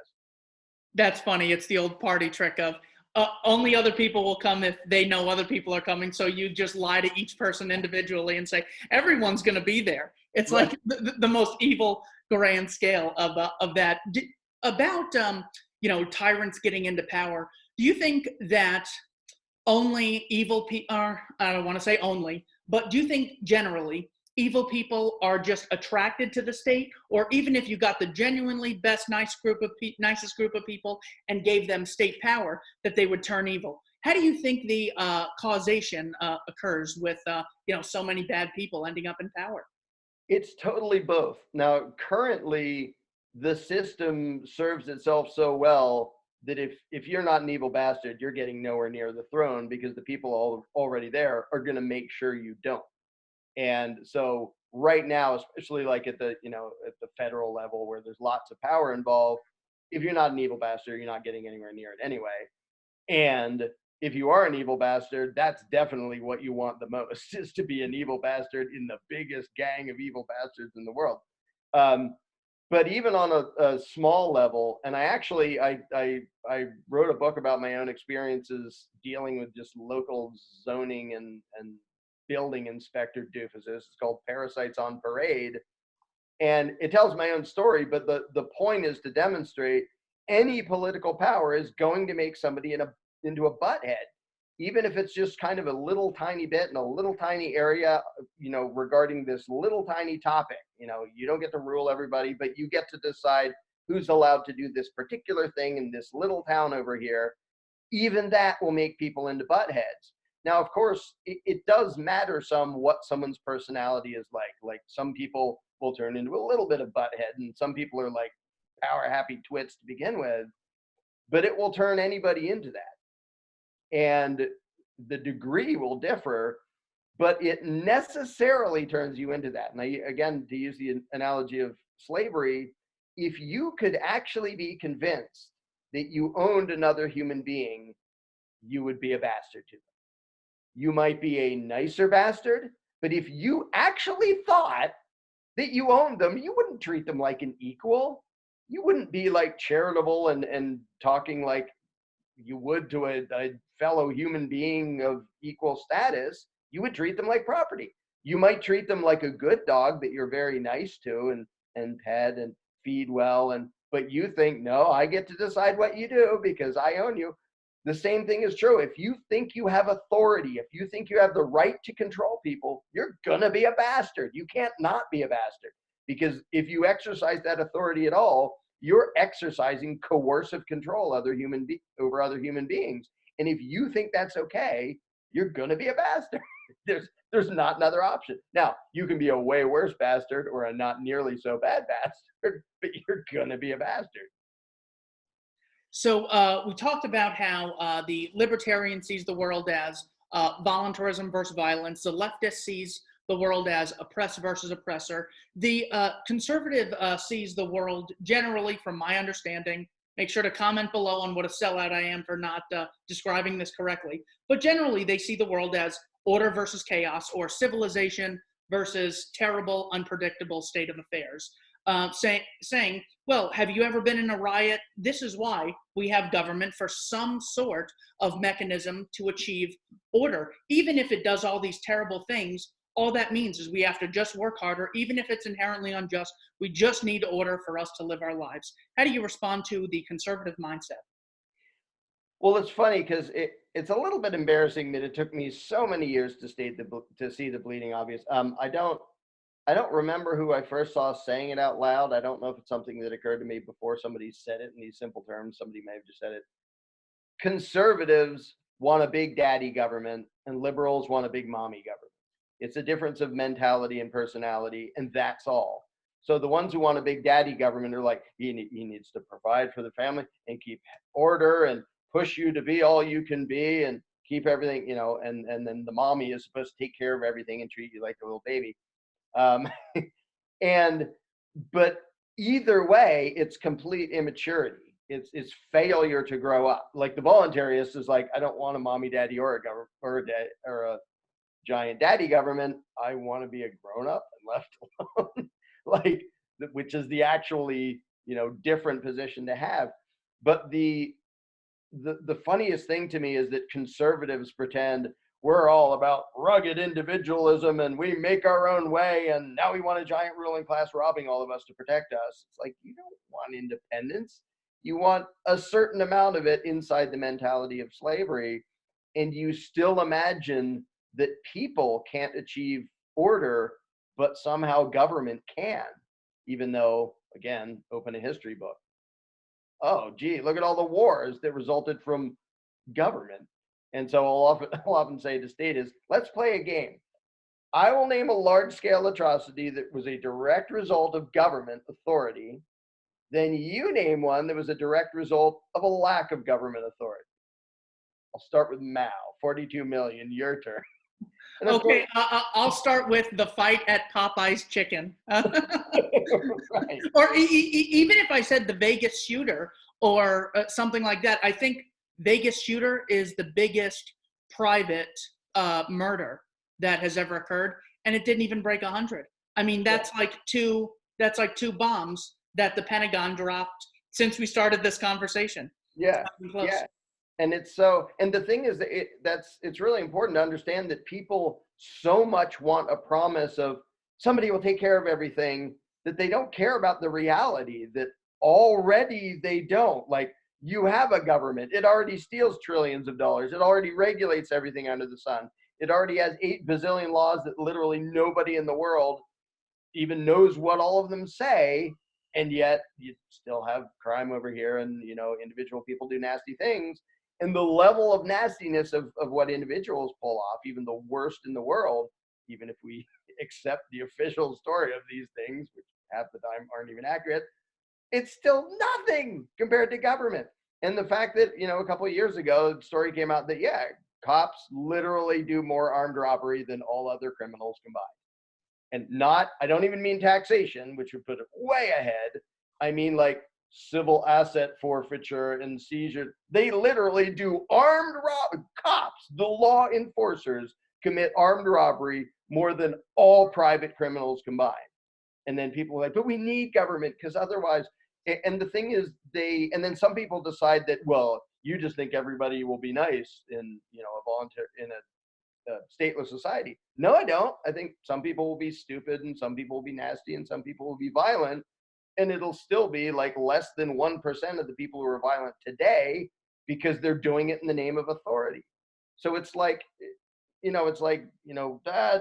That's funny. It's the old party trick of only other people will come if they know other people are coming. So you just lie to each person individually and say, everyone's going to be there. It's Right. like the most evil grand scale of that. About, tyrants getting into power. Do you think that only evil people are, I don't want to say only, but do you think generally evil people are just attracted to the state? Or even if you got the genuinely nicest group of people and gave them state power, that they would turn evil? How do you think the causation occurs with so many bad people ending up in power? It's totally both. Now, currently, the system serves itself so well that if you're not an evil bastard, you're getting nowhere near the throne, because the people already there are going to make sure you don't. And so right now, especially like at the federal level, where there's lots of power involved, if you're not an evil bastard, you're not getting anywhere near it anyway. And if you are an evil bastard, that's definitely what you want the most, is to be an evil bastard in the biggest gang of evil bastards in the world. But even on a small level, and I wrote a book about my own experiences dealing with just local zoning and building inspector doofuses. It's called Parasites on Parade. And it tells my own story, but the point is to demonstrate any political power is going to make somebody into a butthead, even if it's just kind of a little tiny bit in a little tiny area, regarding this little tiny topic. You don't get to rule everybody, but you get to decide who's allowed to do this particular thing in this little town over here. Even that will make people into buttheads. Now, of course, it does matter some what someone's personality is like. Like, some people will turn into a little bit of butthead, and some people are like power happy twits to begin with, but it will turn anybody into that. And the degree will differ, but it necessarily turns you into that. And again, to use the analogy of slavery, if you could actually be convinced that you owned another human being, you would be a bastard to them. You might be a nicer bastard, but if you actually thought that you owned them, you wouldn't treat them like an equal. You wouldn't be like charitable and talking like you would to a fellow human being of equal status. You would treat them like property. You might treat them like a good dog that you're very nice to and pet and feed well, but you think, no, I get to decide what you do because I own you. The same thing is true. If you think you have authority, if you think you have the right to control people, you're gonna be a bastard. You can't not be a bastard, because if you exercise that authority at all, you're exercising coercive control over other human beings. And if you think that's okay, you're gonna be a bastard. There's not another option. Now, you can be a way worse bastard or a not nearly so bad bastard, but you're gonna be a bastard. So we talked about how the libertarian sees the world as voluntarism versus violence. The leftist sees the world as oppressed versus oppressor. The conservative sees the world generally, from my understanding, make sure to comment below on what a sellout I am for not describing this correctly. But generally, they see the world as order versus chaos, or civilization versus terrible, unpredictable state of affairs. Saying, well, have you ever been in a riot? This is why we have government, for some sort of mechanism to achieve order. Even if it does all these terrible things, all that means is we have to just work harder. Even if it's inherently unjust, we just need order for us to live our lives. How do you respond to the conservative mindset? Well, it's funny because it's a little bit embarrassing that it took me so many years to see the bleeding obvious. I don't remember who I first saw saying it out loud. I don't know if it's something that occurred to me before somebody said it in these simple terms. Somebody may have just said it. Conservatives want a big daddy government, and liberals want a big mommy government. It's a difference of mentality and personality, and that's all. So the ones who want a big daddy government are like, he needs to provide for the family and keep order and push you to be all you can be and keep everything, and then the mommy is supposed to take care of everything and treat you like a little baby. But either way, it's complete immaturity. It's failure to grow up. Like the voluntarist is like, I don't want a mommy, daddy, or a government or a giant daddy government. I want to be a grown up and left alone. Like, which is the actually different position to have. But the funniest thing to me is that conservatives pretend we're all about rugged individualism and we make our own way, and now we want a giant ruling class robbing all of us to protect us. It's like, you don't want independence. You want a certain amount of it inside the mentality of slavery, and you still imagine that people can't achieve order, but somehow government can, even though, again, open a history book. Oh, gee, look at all the wars that resulted from government. And so I'll often say to state is, let's play a game. I will name a large-scale atrocity that was a direct result of government authority. Then you name one that was a direct result of a lack of government authority. I'll start with Mao, 42 million, your turn. Okay, I'll start with the fight at Popeye's Chicken. Right. Or even if I said the Vegas shooter or something like that, I think Vegas shooter is the biggest private murder that has ever occurred, and it didn't even break 100. I mean, that's like two bombs that the Pentagon dropped since we started this conversation. Yeah, yeah. And it's so, and the thing is that it's really important to understand that people so much want a promise of somebody will take care of everything, that they don't care about the reality that already they don't. Like, you have a government, it already steals trillions of dollars, it already regulates everything under the sun, it already has 8 bazillion laws that literally nobody in the world even knows what all of them say, and yet you still have crime over here, and individual people do nasty things. And the level of nastiness of what individuals pull off, even the worst in the world, even if we accept the official story of these things, which half the time aren't even accurate, it's still nothing compared to government. And the fact that a couple of years ago, the story came out that cops literally do more armed robbery than all other criminals combined. And I don't even mean taxation, which would put it way ahead. I mean like civil asset forfeiture and seizure. They literally do cops, the law enforcers, commit armed robbery more than all private criminals combined. And then people are like, but we need government because otherwise, and the thing is and then some people decide that, well, you just think everybody will be nice in, a voluntary, in a stateless society. No, I don't. I think some people will be stupid, and some people will be nasty, and some people will be violent, and it'll still be like less than 1% of the people who are violent today because they're doing it in the name of authority. So it's like,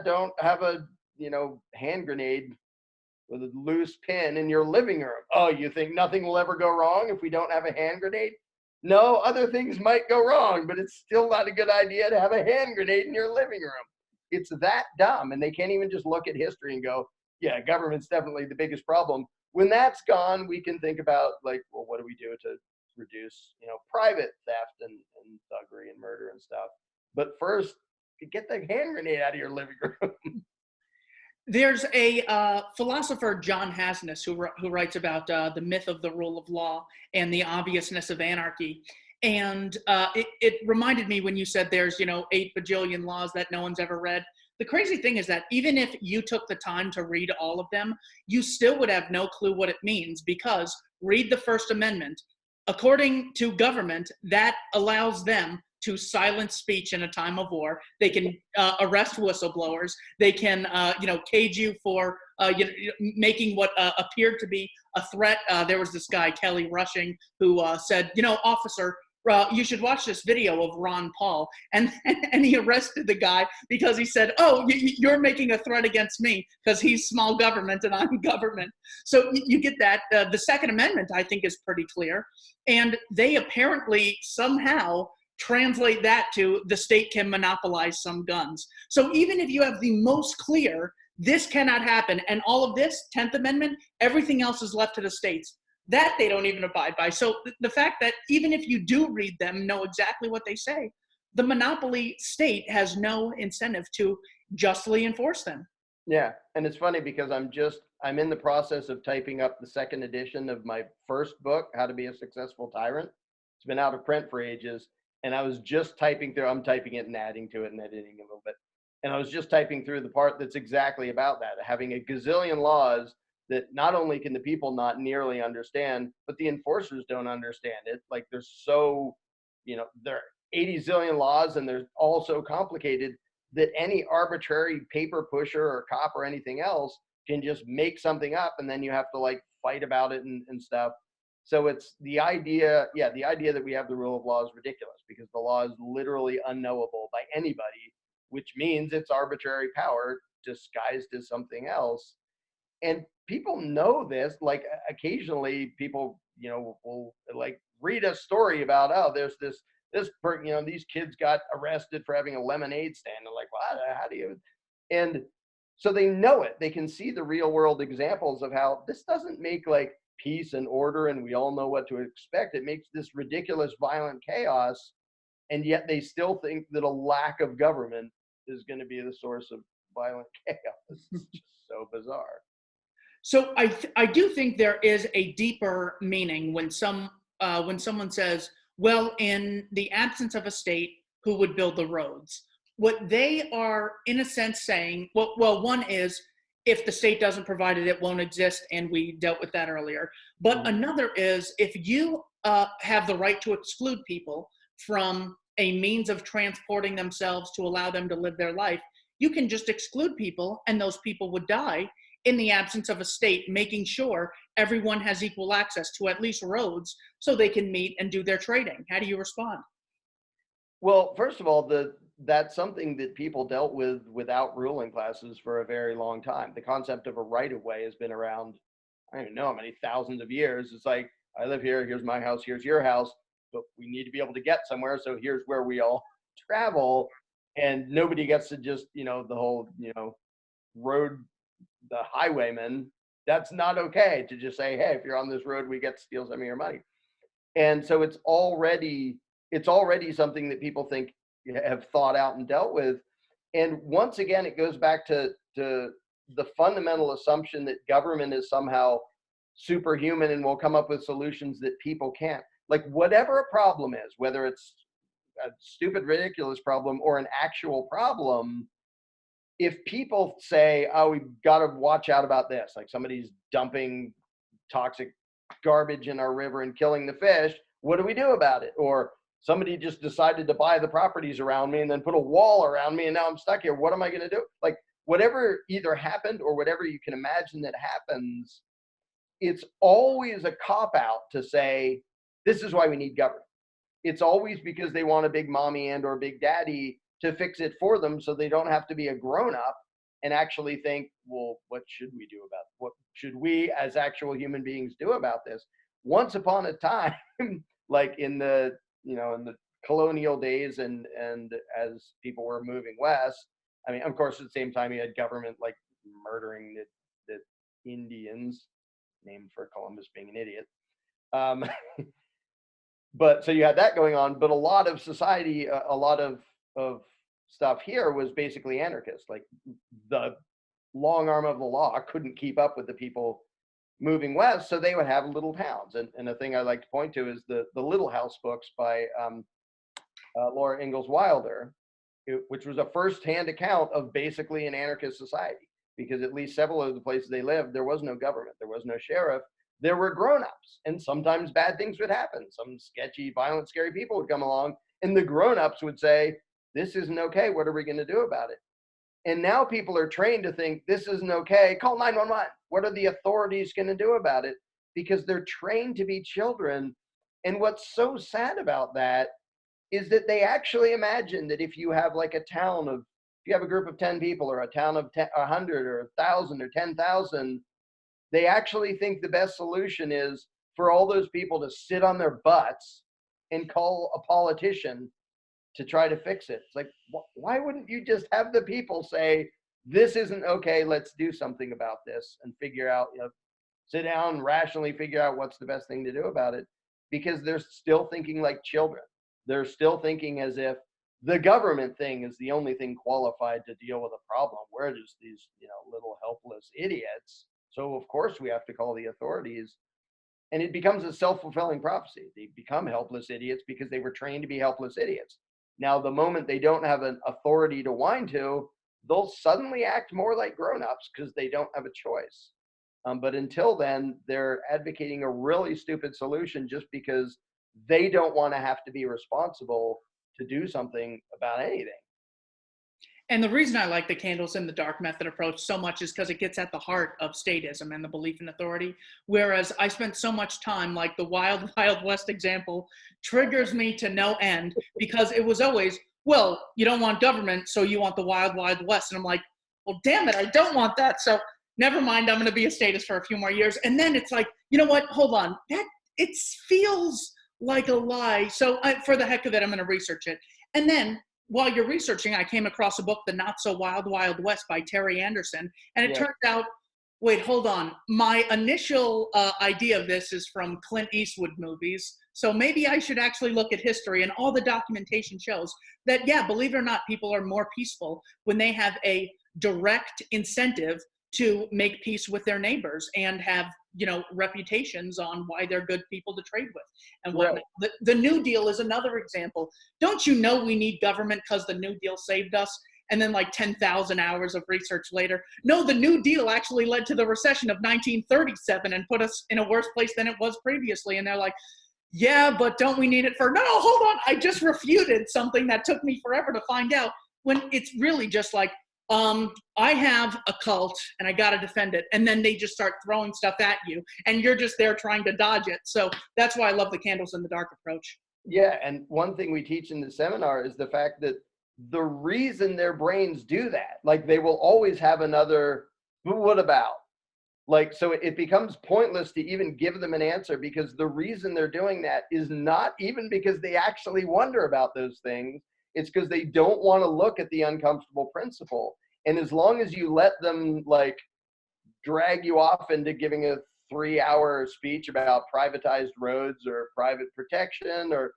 don't have a hand grenade with a loose pin in your living room. Oh, you think nothing will ever go wrong if we don't have a hand grenade? No, other things might go wrong, but it's still not a good idea to have a hand grenade in your living room. It's that dumb. And they can't even just look at history and go, yeah, government's definitely the biggest problem. When that's gone, we can think about like, well, what do we do to reduce, private theft and thuggery and murder and stuff. But first, get the hand grenade out of your living room. There's a philosopher, John Hasness, who writes about the myth of the rule of law and the obviousness of anarchy. And it reminded me when you said there's 8 bajillion laws that no one's ever read. The crazy thing is that even if you took the time to read all of them, you still would have no clue what it means, because read the First Amendment. According to government, that allows them to silence speech in a time of war. They can arrest whistleblowers. They can, cage you for making what appeared to be a threat. There was this guy, Kelly Rushing, who said, officer, you should watch this video of Ron Paul. And he arrested the guy because he said, oh, you're making a threat against me because he's small government and I'm government. So you get that. The Second Amendment, I think, is pretty clear. And they apparently somehow translate that to the state can monopolize some guns. So even if you have the most clear, this cannot happen, and all of this, 10th Amendment, everything else is left to the states, that they don't even abide by. So the fact that even if you do read them, know exactly what they say, the monopoly state has no incentive to justly enforce them. Yeah, and it's funny because I'm in the process of typing up the 2nd edition of my first book, How to Be a Successful Tyrant. It's been out of print for ages. And I was just typing through, I'm typing it and adding to it and editing a little bit. And I was just typing through the part that's exactly about that, having a gazillion laws that not only can the people not nearly understand, but the enforcers don't understand it. Like there are 80 zillion laws and they're all so complicated that any arbitrary paper pusher or cop or anything else can just make something up, and then you have to like fight about it and stuff. So it's the idea that we have the rule of law is ridiculous because the law is literally unknowable by anybody, which means it's arbitrary power disguised as something else. And people know this. Like occasionally people, will like read a story about, oh, there's these kids got arrested for having a lemonade stand. They're like, well, how do you? And so they know it. They can see the real world examples of how this doesn't make like peace and order and we all know what to expect. It makes this ridiculous violent chaos, and yet they still think that a lack of government is going to be the source of violent chaos. It's just so bizarre. So I do think there is a deeper meaning when someone says, Well, in the absence of a state, who would build the roads? What they are, in a sense, saying, well, one is if the state doesn't provide it, it won't exist, and we dealt with that earlier. But another is if you have the right to exclude people from a means of transporting themselves to allow them to live their life, you can just exclude people, and those people would die in the absence of a state making sure everyone has equal access to at least roads so they can meet and do their trading. How do you respond? Well, first of all, that's something that people dealt with without ruling classes for a very long time. The concept of a right of way has been around, I don't even know how many thousands of years. It's like, I live here, here's my house, here's your house, but we need to be able to get somewhere, so here's where we all travel. And nobody gets to just, the whole, road, the highwayman, that's not okay to just say, hey, if you're on this road, we get to steal some of your money. And so it's already something that people think have thought out and dealt with. And once again, it goes back to the fundamental assumption that government is somehow superhuman and will come up with solutions that people can't. Like, whatever a problem is, whether it's a stupid, ridiculous problem or an actual problem, if people say, oh, we've got to watch out about this, like somebody's dumping toxic garbage in our river and killing the fish, what do we do about it? Or somebody just decided to buy the properties around me and then put a wall around me and now I'm stuck here. What am I going to do? Like, whatever either happened or whatever you can imagine that happens, it's always a cop-out to say, this is why we need government. It's always because they want a big mommy and or big daddy to fix it for them so they don't have to be a grown-up and actually think, well, what should we do about it? What should we as actual human beings do about this? Once upon a time, like in the colonial days and as people were moving west, I mean, of course, at the same time, you had government like murdering the Indians, named for Columbus being an idiot. But so you had that going on, but a lot of society, a lot of stuff here was basically anarchist. Like, the long arm of the law couldn't keep up with the people moving west, so they would have little towns. And the thing I like to point to is the Little House books by Laura Ingalls Wilder, which was a first-hand account of basically an anarchist society, because at least several of the places they lived, there was no government, there was no sheriff, there were grown-ups, and sometimes bad things would happen. Some sketchy, violent, scary people would come along, and the grown-ups would say, this isn't okay, what are we going to do about it? And now people are trained to think, this isn't okay, call 911. What are the authorities going to do about it? Because they're trained to be children. And what's so sad about that is that they actually imagine that if you have like a town of, if you have a group of 10 people or a town of 100 or 1,000 or 10,000, they actually think the best solution is for all those people to sit on their butts and call a politician to try to fix it. It's like, why wouldn't you just have the people say, this isn't okay, let's do something about this and figure out, sit down, rationally figure out what's the best thing to do about it? Because they're still thinking like children. They're still thinking as if the government thing is the only thing qualified to deal with a problem. We're just these, little helpless idiots. So of course we have to call the authorities. And it becomes a self-fulfilling prophecy. They become helpless idiots because they were trained to be helpless idiots. Now, the moment they don't have an authority to whine to, they'll suddenly act more like grown-ups because they don't have a choice. But until then, they're advocating a really stupid solution just because they don't want to have to be responsible to do something about anything. And the reason I like the candles in the dark method approach so much is because it gets at the heart of statism and the belief in authority. Whereas I spent so much time, like the Wild Wild West example, triggers me to no end because it was always, well, you don't want government, so you want the Wild Wild West. And I'm like, well, damn it, I don't want that. So never mind, I'm going to be a statist for a few more years. And then it's like, you know what? Hold on. It feels like a lie. So for the heck of it, I'm going to research it. And then while you're researching, I came across a book, The Not So Wild Wild West by Terry Anderson. And it turns out, wait, hold on. My initial idea of this is from Clint Eastwood movies. So maybe I should actually look at history, and all the documentation shows that, yeah, believe it or not, people are more peaceful when they have a direct incentive to make peace with their neighbors and have, reputations on why they're good people to trade with and Right. whatnot. The New Deal is another example. Don't you know we need government because the New Deal saved us? And then like 10,000 hours of research later, no, the New Deal actually led to the recession of 1937 and put us in a worse place than it was previously. And they're like, yeah, but don't we need it for, no, hold on. I just refuted something that took me forever to find out, when it's really just like, I have a cult and I got to defend it. And then they just start throwing stuff at you and you're just there trying to dodge it. So that's why I love the candles in the dark approach. Yeah, and one thing we teach in the seminar is the fact that the reason their brains do that, like they will always have another, but what about? Like, so it becomes pointless to even give them an answer, because the reason they're doing that is not even because they actually wonder about those things. It's because they don't want to look at the uncomfortable principle. And as long as you let them like drag you off into giving a 3-hour speech about privatized roads or private protection or,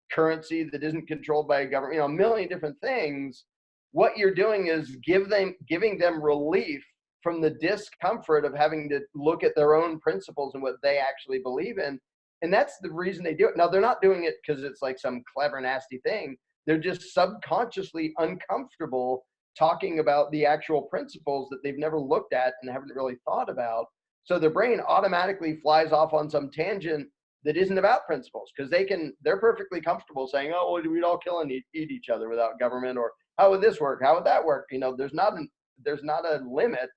currency that isn't controlled by a government, a million different things, what you're doing is giving them relief from the discomfort of having to look at their own principles and what they actually believe in. And that's the reason they do it. Now, they're not doing it because it's like some clever, nasty thing. They're just subconsciously uncomfortable talking about the actual principles that they've never looked at and haven't really thought about. So their brain automatically flies off on some tangent that isn't about principles, because they're perfectly comfortable saying, oh, well, we'd all kill and eat each other without government, or how would this work? How would that work? There's not a limit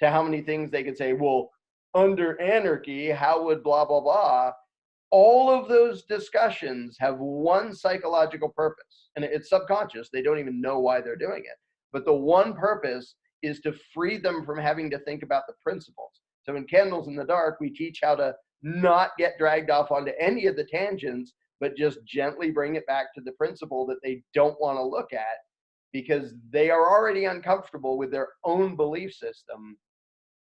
to how many things they could say. Well, under anarchy, how would blah, blah, blah. All of those discussions have one psychological purpose, and it's subconscious. They don't even know why they're doing it. But the one purpose is to free them from having to think about the principles. So in Candles in the Dark, we teach how to not get dragged off onto any of the tangents, but just gently bring it back to the principle that they don't want to look at, because they are already uncomfortable with their own belief system.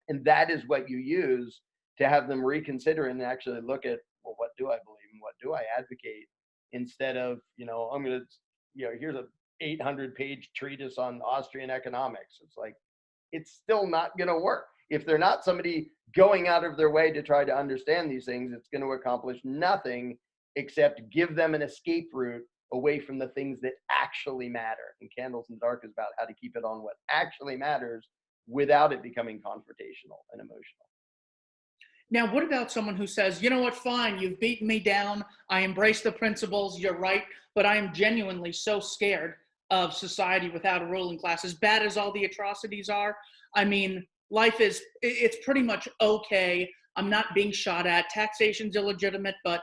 And that is what you use to have them reconsider and actually look at, well, what do I believe and what do I advocate, instead of, I'm going to, here's a 800-page treatise on Austrian economics. It's like, it's still not going to work. If they're not somebody going out of their way to try to understand these things, it's going to accomplish nothing except give them an escape route away from the things that actually matter. And Candles in the Dark is about how to keep it on what actually matters without it becoming confrontational and emotional. Now, what about someone who says, you know what, fine, you've beaten me down, I embrace the principles, you're right, but I am genuinely so scared of society without a ruling class. As bad as all the atrocities are, I mean, it's pretty much okay. I'm not being shot at. Taxation's illegitimate, but,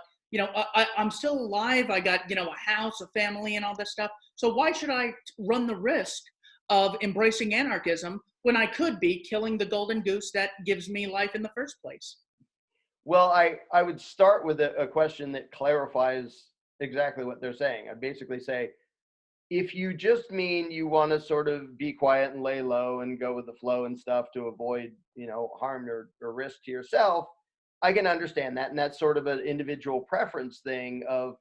I'm still alive. I got, a house, a family, and all this stuff. So why should I run the risk of embracing anarchism when I could be killing the golden goose that gives me life in the first place? Well, I would start with a question that clarifies exactly what they're saying. I'd basically say, if you just mean you want to sort of be quiet and lay low and go with the flow and stuff to avoid, harm or risk to yourself, I can understand that. And that's sort of an individual preference thing of,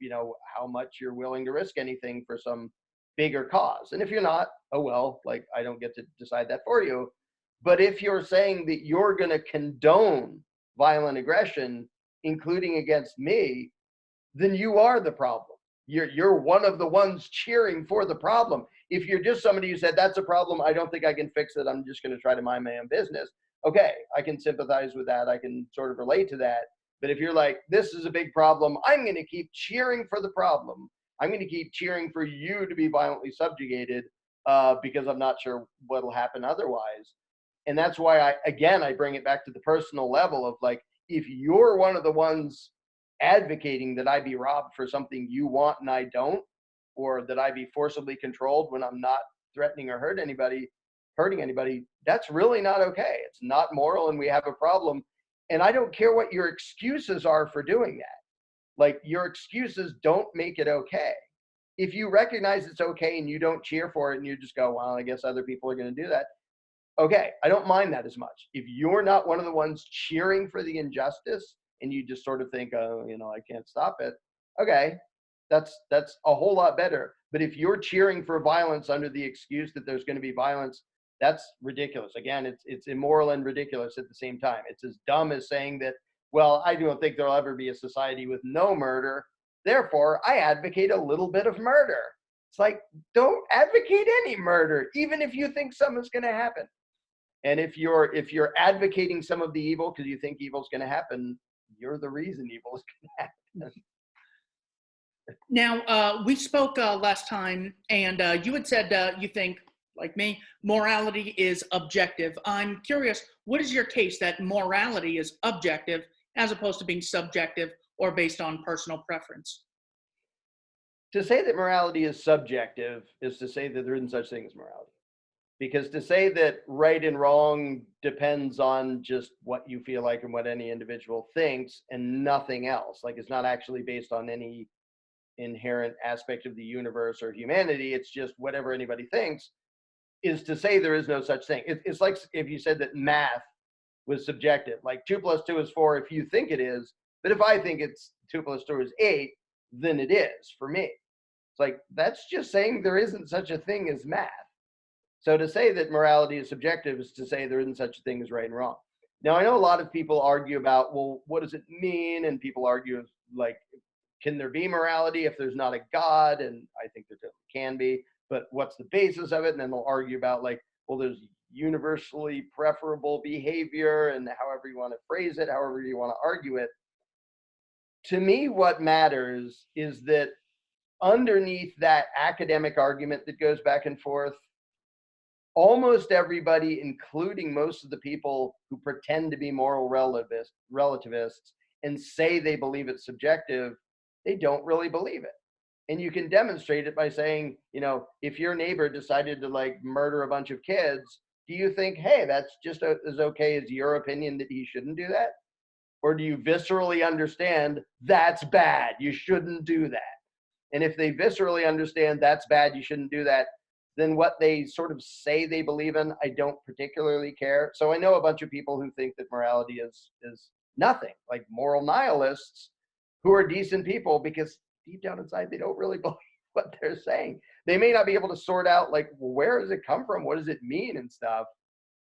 how much you're willing to risk anything for some bigger cause. And if you're not, oh, well, like, I don't get to decide that for you. But if you're saying that you're going to condone violent aggression, including against me, then you are the problem. You're one of the ones cheering for the problem. If you're just somebody who said, that's a problem, I don't think I can fix it, I'm just going to try to mind my own business, okay, I can sympathize with that, I can sort of relate to that. But if you're like, this is a big problem, I'm going to keep cheering for the problem, I'm going to keep cheering for you to be violently subjugated, because I'm not sure what'll happen otherwise. And that's why I bring it back to the personal level of like, if you're one of the ones advocating that I be robbed for something you want and I don't, or that I be forcibly controlled when I'm not threatening or hurting anybody, that's really not okay. It's not moral and we have a problem. And I don't care what your excuses are for doing that. Like, your excuses don't make it okay. If you recognize it's okay and you don't cheer for it and you just go, well, I guess other people are going to do that, okay, I don't mind that as much. If you're not one of the ones cheering for the injustice and you just sort of think, oh, I can't stop it, okay, that's a whole lot better. But if you're cheering for violence under the excuse that there's going to be violence That's ridiculous. Again, it's immoral and ridiculous at the same time. It's as dumb as saying that, well, I don't think there'll ever be a society with no murder, therefore I advocate a little bit of murder. It's like, don't advocate any murder, even if you think something's going to happen. And if you're advocating some of the evil because you think evil's going to happen, you're the reason evil is going to happen. Now, we spoke last time, and you had said you think, like me, morality is objective. I'm curious, what is your case that morality is objective as opposed to being subjective or based on personal preference? To say that morality is subjective is to say that there isn't such thing as morality. Because to say that right and wrong depends on just what you feel like and what any individual thinks and nothing else, like it's not actually based on any inherent aspect of the universe or humanity, it's just whatever anybody thinks, is to say there is no such thing. It's like if you said that math was subjective, like 2 + 2 is 4 if you think it is, but if I think it's 2 + 2 is 8, then it is for me. It's like, that's just saying there isn't such a thing as math. So to say that morality is subjective is to say there isn't such a thing as right and wrong. Now, I know a lot of people argue about, well, what does it mean? And people argue, like, can there be morality if there's not a God? And I think there can be, but what's the basis of it? And then they'll argue about, like, well, there's universally preferable behavior, and however you want to phrase it, however you want to argue it. To me, what matters is that underneath that academic argument that goes back and forth, almost everybody, including most of the people who pretend to be moral relativists and say they believe it's subjective, they don't really believe it. And you can demonstrate it by saying, you know, if your neighbor decided to like murder a bunch of kids, do you think, hey, that's just as okay as your opinion that he shouldn't do that? Or do you viscerally understand that's bad, you shouldn't do that? And if they viscerally understand that's bad, you shouldn't do that, then what they sort of say they believe in, I don't particularly care. So I know a bunch of people who think that morality is nothing, like moral nihilists who are decent people because deep down inside, they don't really believe what they're saying. They may not be able to sort out, like, well, where does it come from? What does it mean and stuff?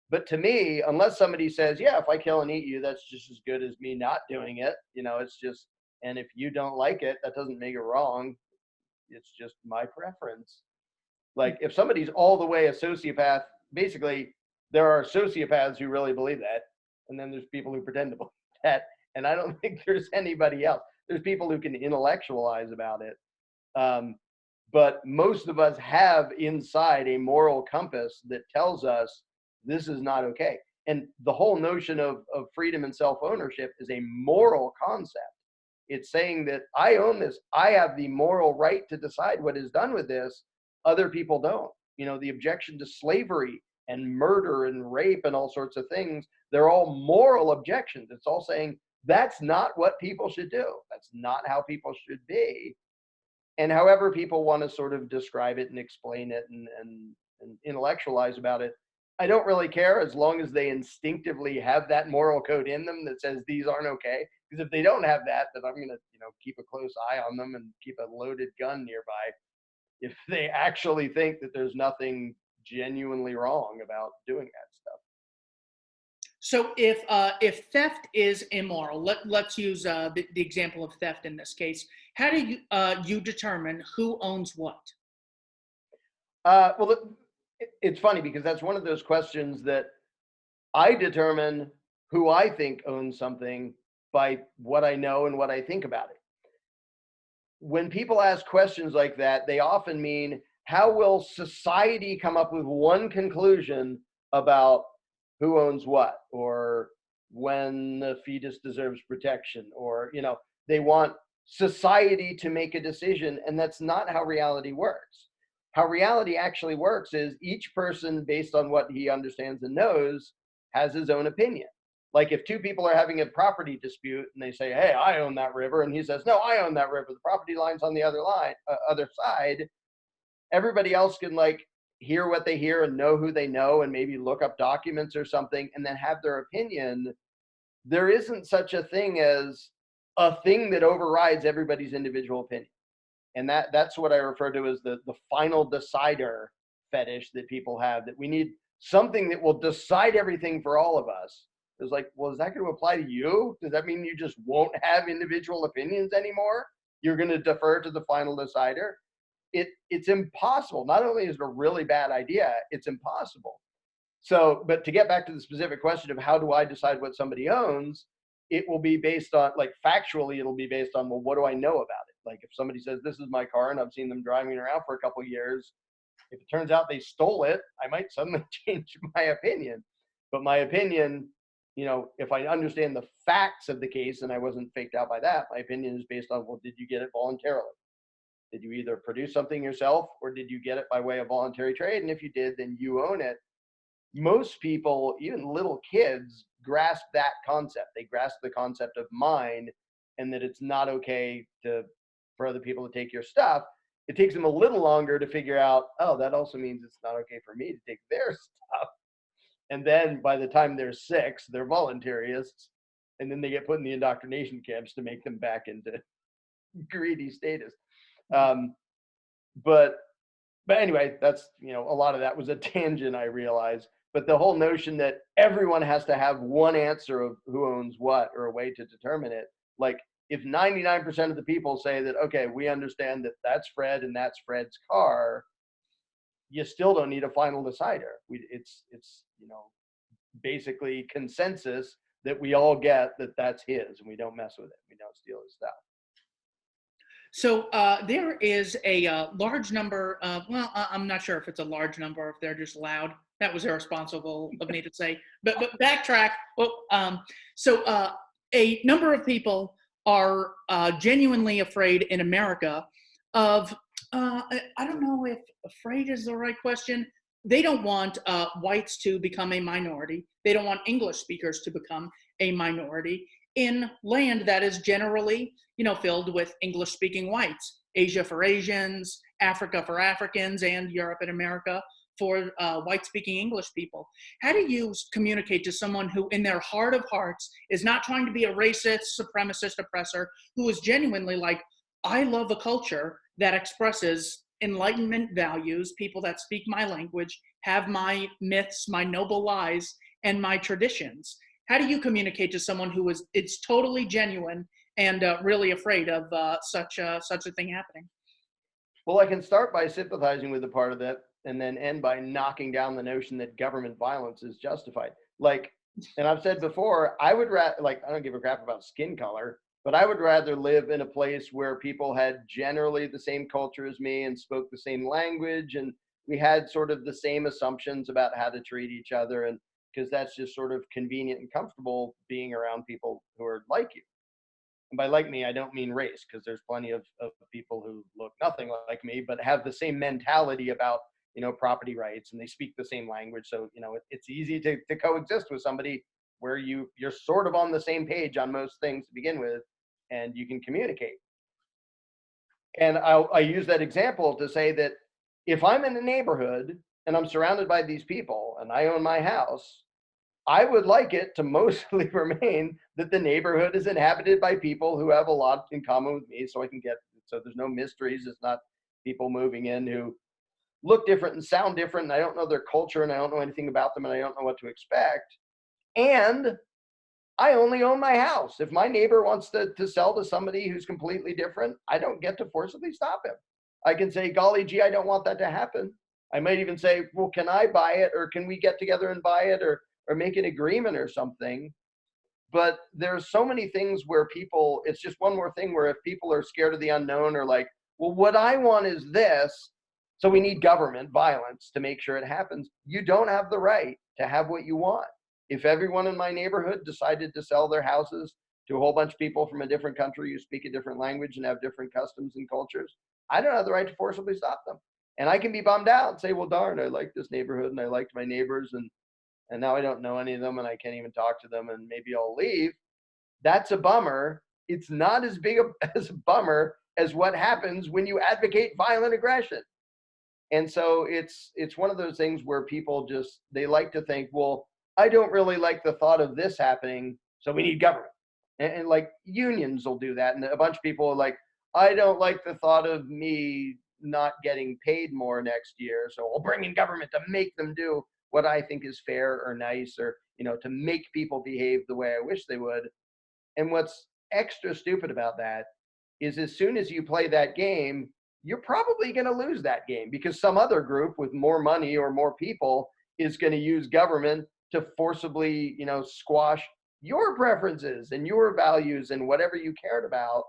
But to me, unless somebody says, yeah, if I kill and eat you, that's just as good as me not doing it. You know, it's just, and if you don't like it, that doesn't make it wrong. It's just my preference. Like, if somebody's all the way a sociopath, basically, there are sociopaths who really believe that. And then there's people who pretend to believe that. And I don't think there's anybody else. There's people who can intellectualize about it. But most of us have inside a moral compass that tells us this is not okay. And the whole notion of freedom and self-ownership is a moral concept. It's saying that I own this. I have the moral right to decide what is done with this. Other people don't. You know, the objection to slavery and murder and rape and all sorts of things, they're all moral objections. It's all saying that's not what people should do. That's not how people should be. And however people want to sort of describe it and explain it and intellectualize about it, I don't really care as long as they instinctively have that moral code in them that says these aren't okay. Because if they don't have that, then I'm going to, you know, keep a close eye on them and keep a loaded gun nearby if they actually think that there's nothing genuinely wrong about doing that stuff. So if theft is immoral, let's use the example of theft in this case. How do you determine who owns what? Well, it's funny because that's one of those questions that I determine who I think owns something by what I know and what I think about it. When people ask questions like that, they often mean, how will society come up with one conclusion about who owns what, or when the fetus deserves protection, or, you know, they want society to make a decision, and that's not how reality works. How reality actually works is each person, based on what he understands and knows, has his own opinion. Like if two people are having a property dispute and they say, hey, I own that river, and he says, no, I own that river, the property line's on the other side, everybody else can like hear what they hear and know who they know and maybe look up documents or something and then have their opinion. There isn't such a thing as a thing that overrides everybody's individual opinion. And that's what I refer to as the final decider fetish that people have, that we need something that will decide everything for all of us. It's like, well, is that going to apply to you? Does that mean you just won't have individual opinions anymore? You're going to defer to the final decider? It's impossible. Not only is it a really bad idea, it's impossible. So, but to get back to the specific question of how do I decide what somebody owns, it will be based on, like, factually, it'll be based on, well, what do I know about it? Like, if somebody says, this is my car and I've seen them driving around for a couple of years, if it turns out they stole it, I might suddenly change my opinion. But my opinion, if I understand the facts of the case and I wasn't faked out by that, my opinion is based on, well, did you get it voluntarily? Did you either produce something yourself or did you get it by way of voluntary trade? And if you did, then you own it. Most people, even little kids, grasp that concept. They grasp the concept of mine, and that it's not okay for other people to take your stuff. It takes them a little longer to figure out, oh, that also means it's not okay for me to take their stuff. And then by the time they're 6, they're voluntarists, and then they get put in the indoctrination camps to make them back into greedy status. But anyway, that's, a lot of that was a tangent, I realize. But the whole notion that everyone has to have one answer of who owns what or a way to determine it, like, if 99% of the people say that, okay, we understand that that's Fred and that's Fred's car, you still don't need a final decider. It's basically consensus that we all get that that's his, and we don't mess with it. We don't steal his stuff. So there is a large number of, well, I'm not sure if it's a large number or if they're just loud. That was irresponsible of me to say. But backtrack. Well, so a number of people are genuinely afraid in America of, I don't know if afraid is the right question. They don't want whites to become a minority. They don't want English speakers to become a minority in land that is generally, filled with English-speaking whites. Asia for Asians, Africa for Africans, and Europe and America for white-speaking English people. How do you communicate to someone who, in their heart of hearts, is not trying to be a racist, supremacist, oppressor, who is genuinely like, I love a culture that expresses Enlightenment values, people that speak my language, have my myths, my noble lies, and my traditions? How do you communicate to someone who it's totally genuine and really afraid of such a thing happening? Well, I can start by sympathizing with a part of that, and then end by knocking down the notion that government violence is justified. Like, and I've said before, I would rather, like, I don't give a crap about skin color, but I would rather live in a place where people had generally the same culture as me and spoke the same language, and we had sort of the same assumptions about how to treat each other, and because that's just sort of convenient and comfortable being around people who are like you. And by like me, I don't mean race, because there's plenty of people who look nothing like me, but have the same mentality about, property rights, and they speak the same language. So, it's easy to coexist with somebody where you're sort of on the same page on most things to begin with, and you can communicate. And I use that example to say that if I'm in a neighborhood and I'm surrounded by these people and I own my house, I would like it to mostly remain that the neighborhood is inhabited by people who have a lot in common with me, so there's no mysteries. It's not people moving in who look different and sound different, and I don't know their culture, and I don't know anything about them, and I don't know what to expect. And I only own my house. If my neighbor wants to sell to somebody who's completely different, I don't get to forcibly stop him. I can say, golly gee, I don't want that to happen. I might even say, well, can I buy it, or can we get together and buy it, or make an agreement or something? But there's so many things where it's just one more thing where if people are scared of the unknown, or like, well, what I want is this, so we need government violence to make sure it happens. You don't have the right to have what you want. If everyone in my neighborhood decided to sell their houses to a whole bunch of people from a different country who speak a different language and have different customs and cultures, I don't have the right to forcibly stop them. And I can be bummed out and say, well, darn, I like this neighborhood and I liked my neighbors, and now I don't know any of them and I can't even talk to them, and maybe I'll leave. That's a bummer. It's not as big as a bummer as what happens when you advocate violent aggression. And so it's one of those things where people they like to think, well, I don't really like the thought of this happening, so we need government. And like unions will do that. And a bunch of people are like, I don't like the thought of me not getting paid more next year, so we'll bring in government to make them do what I think is fair or nice, or, to make people behave the way I wish they would. And what's extra stupid about that is as soon as you play that game, you're probably going to lose that game because some other group with more money or more people is going to use government to forcibly, squash your preferences and your values and whatever you cared about.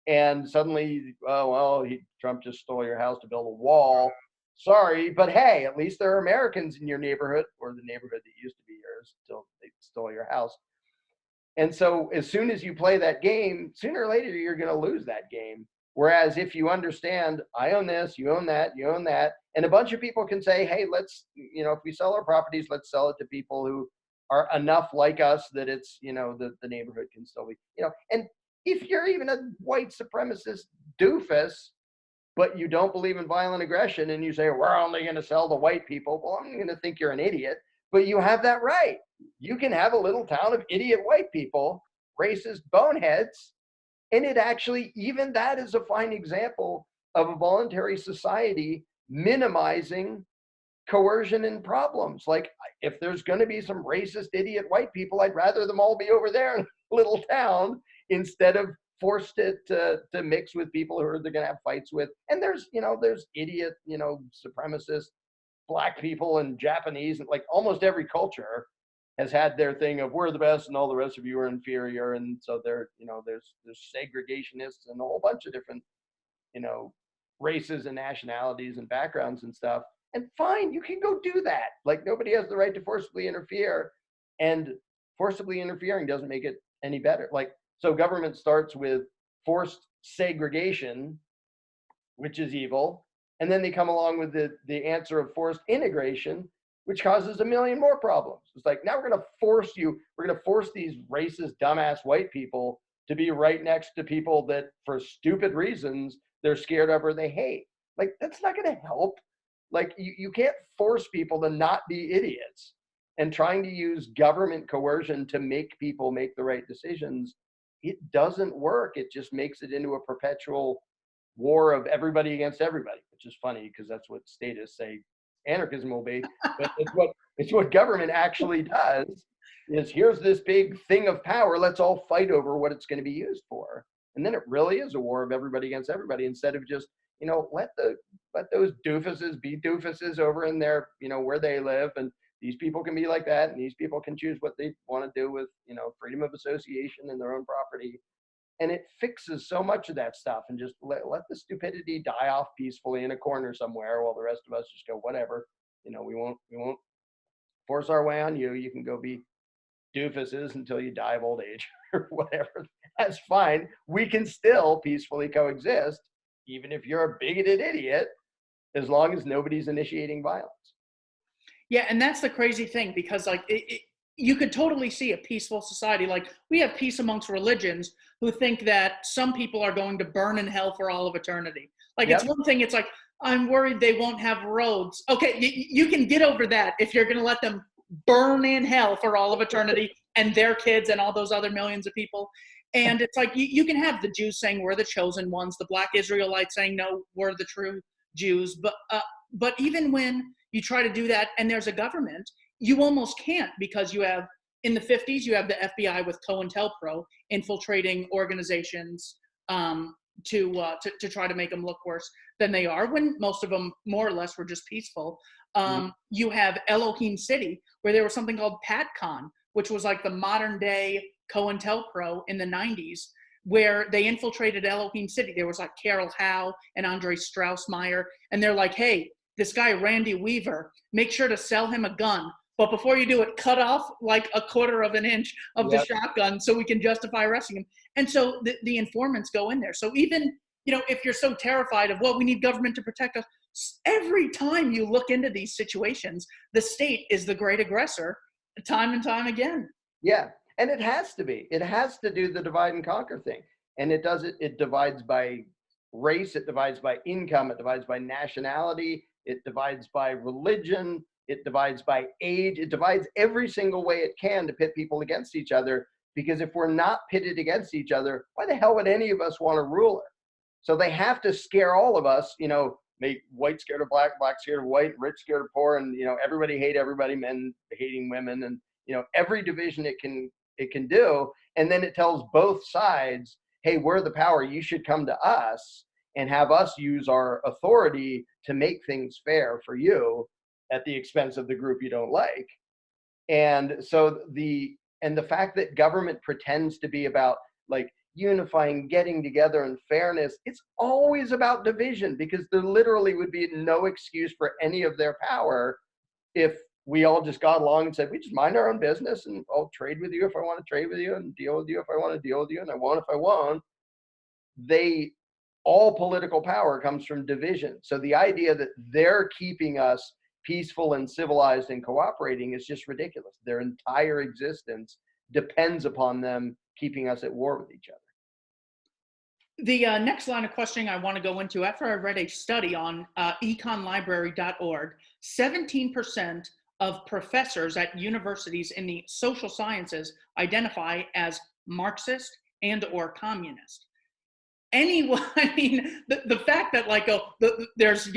And suddenly, oh, well, Trump just stole your house to build a wall. Sorry, but hey, at least there are Americans in your neighborhood, or the neighborhood that used to be yours until they stole your house. And so as soon as you play that game, sooner or later, you're going to lose that game. Whereas if you understand, I own this, you own that, you own that, and a bunch of people can say, hey, let's, if we sell our properties, let's sell it to people who are enough like us that it's, the neighborhood can still be, and if you're even a white supremacist doofus, but you don't believe in violent aggression and you say, we're only going to sell to white people, well, I'm going to think you're an idiot, but you have that right. You can have a little town of idiot white people, racist boneheads, and it actually, even that is a fine example of a voluntary society minimizing coercion and problems. Like, if there's going to be some racist idiot white people, I'd rather them all be over there in a little town instead of forced to mix with people who they're going to have fights with. And there's idiot, supremacist Black people and Japanese, and like almost every culture has had their thing of we're the best and all the rest of you are inferior. And so there's segregationists and a whole bunch of different, races and nationalities and backgrounds and stuff. And fine, you can go do that. Like, nobody has the right to forcibly interfere, and forcibly interfering doesn't make it any better. Like, so government starts with forced segregation, which is evil. And then they come along with the answer of forced integration, which causes a million more problems. It's like, now we're going to force these racist, dumbass white people to be right next to people that for stupid reasons they're scared of or they hate. Like, that's not going to help. Like, you can't force people to not be idiots. And trying to use government coercion to make people make the right decisions, it doesn't work. It just makes it into a perpetual war of everybody against everybody, which is funny because that's what statists say anarchism will be. But it's what government actually does. Is here's this big thing of power. Let's all fight over what it's going to be used for, and then it really is a war of everybody against everybody instead of just let those doofuses be doofuses over in their where they live, and these people can be like that, and these people can choose what they want to do with freedom of association and their own property. And it fixes so much of that stuff, and just let the stupidity die off peacefully in a corner somewhere while the rest of us just go, whatever, we won't force our way on you. You can go be doofuses until you die of old age or whatever. That's fine. We can still peacefully coexist, even if you're a bigoted idiot, as long as nobody's initiating violence. Yeah, and that's the crazy thing, because like you could totally see a peaceful society. Like, we have peace amongst religions who think that some people are going to burn in hell for all of eternity. Like, yep. It's one thing, it's like, I'm worried they won't have roads. Okay, you can get over that if you're going to let them burn in hell for all of eternity, and their kids and all those other millions of people. And it's like, you can have the Jews saying we're the chosen ones, the Black Israelites saying no, we're the true Jews. But even when you try to do that and there's a government, you almost can't, because you have, in the 50s, you have the FBI with COINTELPRO infiltrating organizations to try to make them look worse than they are, when most of them more or less were just peaceful. You have Elohim City, where there was something called PatCon, which was like the modern day COINTELPRO in the 90s, where they infiltrated Elohim City. There was like Carol Howe and Andre Straussmeyer, and they're like, hey, this guy Randy Weaver, make sure to sell him a gun. But before you do it, cut off like a quarter of an inch of the shotgun so we can justify arresting him. And so the informants go in there. So even, if you're so terrified of, well, we need government to protect us, every time you look into these situations, the state is the great aggressor, time and time again. Yeah, and it has to be. It has to do the divide and conquer thing. And it does it. It divides by race. It divides by income. It divides by nationality. It divides by religion. It divides by age. It divides every single way it can to pit people against each other. Because if we're not pitted against each other, why the hell would any of us want a ruler? So they have to scare all of us, make white scared of black, black scared of white, rich scared of poor, and everybody hate everybody, men hating women, and every division it can do. And then it tells both sides, hey, we're the power, you should come to us and have us use our authority to make things fair for you at the expense of the group you don't like. And so the fact that government pretends to be about like unifying, getting together, and fairness, it's always about division, because there literally would be no excuse for any of their power if we all just got along and said, we just mind our own business, and I'll trade with you if I want to trade with you, and deal with you if I want to deal with you, and I won't if I won't. All political power comes from division. So the idea that they're keeping us peaceful and civilized and cooperating is just ridiculous. Their entire existence depends upon them keeping us at war with each other. The next line of questioning I want to go into, after I read a study on econlibrary.org, 17% of professors at universities in the social sciences identify as Marxist and or communist. Anyone, I mean, the fact that there's,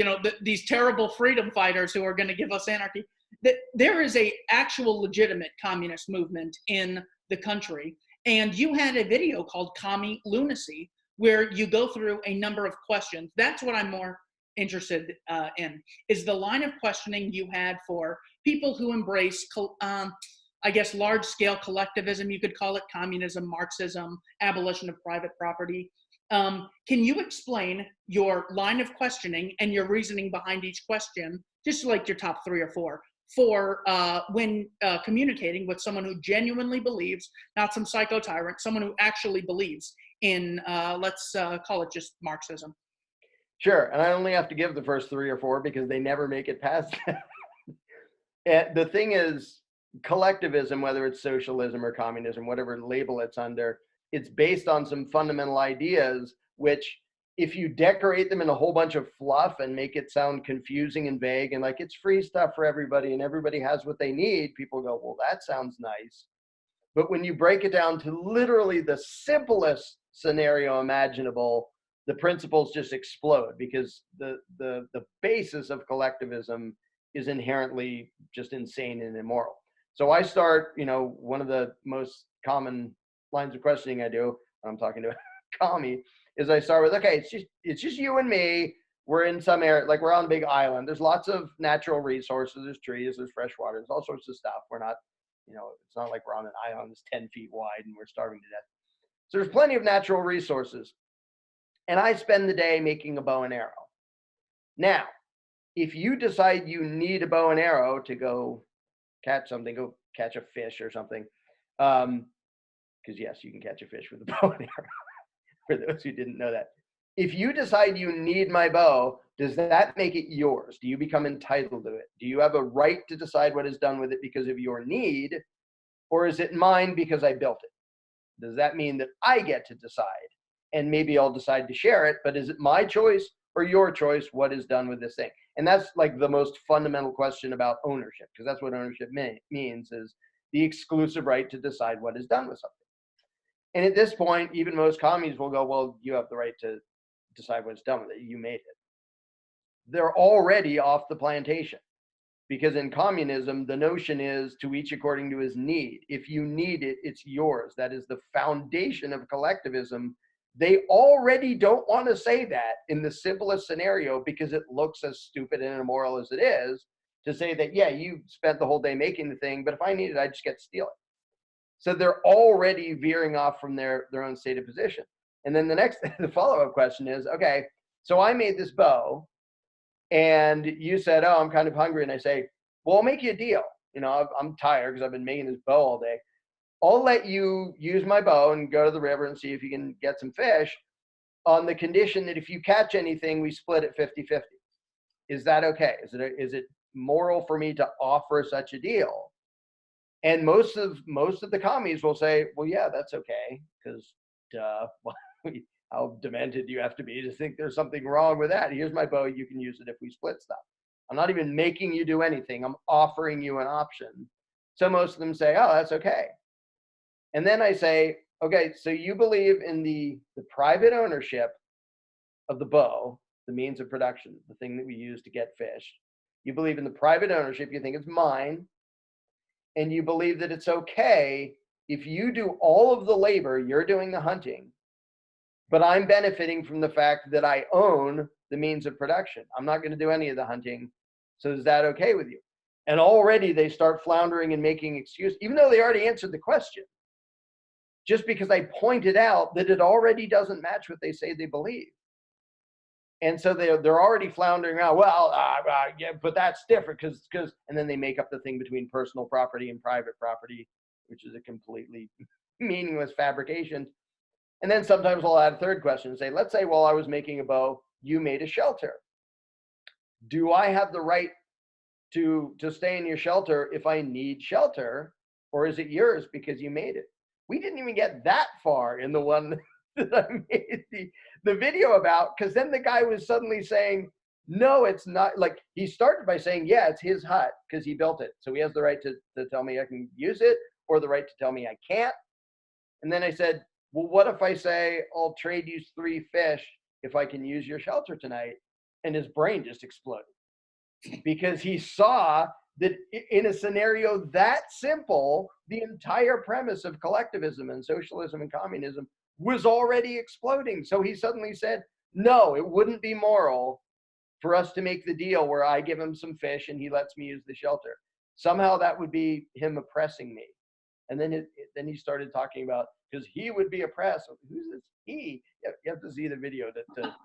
these terrible freedom fighters who are going to give us anarchy, that there is a actual legitimate communist movement in the country. And you had a video called Commie Lunacy, where you go through a number of questions. That's what I'm more interested in, is the line of questioning you had for people who embrace, I guess, large-scale collectivism, you could call it, communism, Marxism, abolition of private property. Can you explain your line of questioning and your reasoning behind each question, just like your top 3 or 4, for when communicating with someone who genuinely believes, not some psycho tyrant, someone who actually believes in, let's call it just Marxism? Sure, and I only have to give the first 3 or 4 because they never make it past that. And the thing is, collectivism, whether it's socialism or communism, whatever label it's under, it's based on some fundamental ideas, which if you decorate them in a whole bunch of fluff and make it sound confusing and vague and like it's free stuff for everybody and everybody has what they need, people go, well, that sounds nice. But when you break it down to literally the simplest scenario imaginable, the principles just explode, because the basis of collectivism is inherently just insane and immoral. So I start, one of the most common lines of questioning I do when I'm talking to a commie is I start with, okay, it's just you and me. We're in some area, like we're on a big island. There's lots of natural resources. There's trees, there's fresh water, there's all sorts of stuff. We're not, it's not like we're on an island that's 10 feet wide and we're starving to death. So there's plenty of natural resources. And I spend the day making a bow and arrow. Now, if you decide you need a bow and arrow to go catch something, go catch a fish or something, because yes, you can catch a fish with a bow and arrow, for those who didn't know that. If you decide you need my bow, does that make it yours? Do you become entitled to it? Do you have a right to decide what is done with it because of your need? Or is it mine because I built it? Does that mean that I get to decide? And maybe I'll decide to share it, but is it my choice or your choice what is done with this thing? And that's like the most fundamental question about ownership, because that's what ownership means, is the exclusive right to decide what is done with something. And at this point, even most commies will go, well, you have the right to decide what's done with it. You made it. They're already off the plantation, because in communism, the notion is to each according to his need. If you need it, it's yours. That is the foundation of collectivism. They already don't want to say that in the simplest scenario, because it looks as stupid and immoral as it is to say that, yeah, you spent the whole day making the thing, but if I need it, I just get to steal it. So they're already veering off from their own stated position. And then the follow-up question is, okay, so I made this bow and you said, oh, I'm kind of hungry. And I say, well, I'll make you a deal. I'm tired because I've been making this bow all day. I'll let you use my bow and go to the river and see if you can get some fish, on the condition that if you catch anything, we split it 50-50. Is that okay? Is it moral for me to offer such a deal? And most of the commies will say, well, yeah, that's okay, because how demented do you have to be to think there's something wrong with that? Here's my bow, you can use it if we split stuff. I'm not even making you do anything. I'm offering you an option. So most of them say, oh, that's okay. And then I say, okay, so you believe in the private ownership of the bow, the means of production, the thing that we use to get fish. You believe in the private ownership, you think it's mine, and you believe that it's okay if you do all of the labor, you're doing the hunting, but I'm benefiting from the fact that I own the means of production. I'm not going to do any of the hunting. So is that okay with you? And already they start floundering and making excuses, even though they already answered the question, just because I pointed out that it already doesn't match what they say they believe. And so they're already floundering around. Well, yeah, but that's different because, and then they make up the thing between personal property and private property, which is a completely meaningless fabrication. And then sometimes I'll add a third question and say, let's say while I was making a bow, you made a shelter. Do I have the right to stay in your shelter if I need shelter, or is it yours because you made it? We didn't even get that far in the one that I made the video about, because then the guy was suddenly saying, no, it's not. Like, he started by saying, yeah, it's his hut because he built it. So he has the right to tell me I can use it, or the right to tell me I can't. And then I said, well, what if I say, I'll trade you 3 fish if I can use your shelter tonight? And his brain just exploded, because he saw that in a scenario that simple, the entire premise of collectivism and socialism and communism was already exploding. So he suddenly said, no, it wouldn't be moral for us to make the deal where I give him some fish and he lets me use the shelter. Somehow that would be him oppressing me. And then then he started talking about, because he would be oppressed. Who's this he? You have to see the video to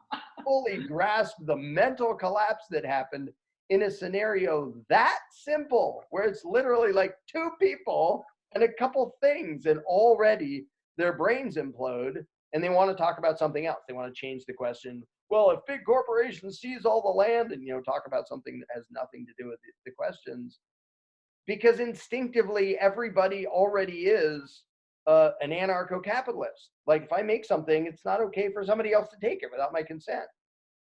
fully grasp the mental collapse that happened in a scenario that simple, where it's literally like 2 people and a couple things, and already their brains implode, and they want to talk about something else. They want to change the question. Well, if big corporations seize all the land, and talk about something that has nothing to do with the questions, because instinctively everybody already is an anarcho-capitalist. Like, if I make something, it's not okay for somebody else to take it without my consent.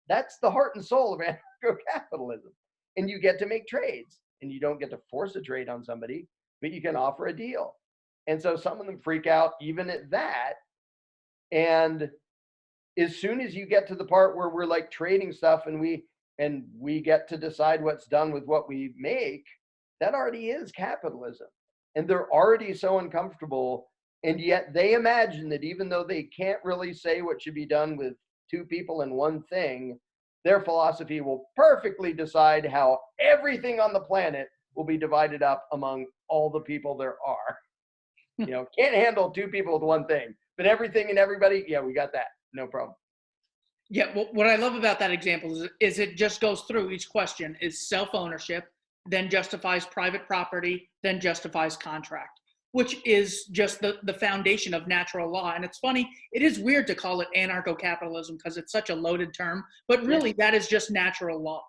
That's the heart and soul of anarcho-capitalism. And you get to make trades, and you don't get to force a trade on somebody, but you can offer a deal. And so some of them freak out even at that. And as soon as you get to the part where we're like trading stuff and we get to decide what's done with what we make, that already is capitalism. And they're already so uncomfortable. And yet they imagine that even though they can't really say what should be done with 2 people and 1 thing, their philosophy will perfectly decide how everything on the planet will be divided up among all the people there are. Can't handle 2 people with 1 thing, but everything and everybody, yeah, we got that. No problem. Yeah, well, what I love about that example is it just goes through each question is self-ownership, then justifies private property, then justifies contract, which is just the foundation of natural law. And it's funny, it is weird to call it anarcho-capitalism because it's such a loaded term, but really that is just natural law.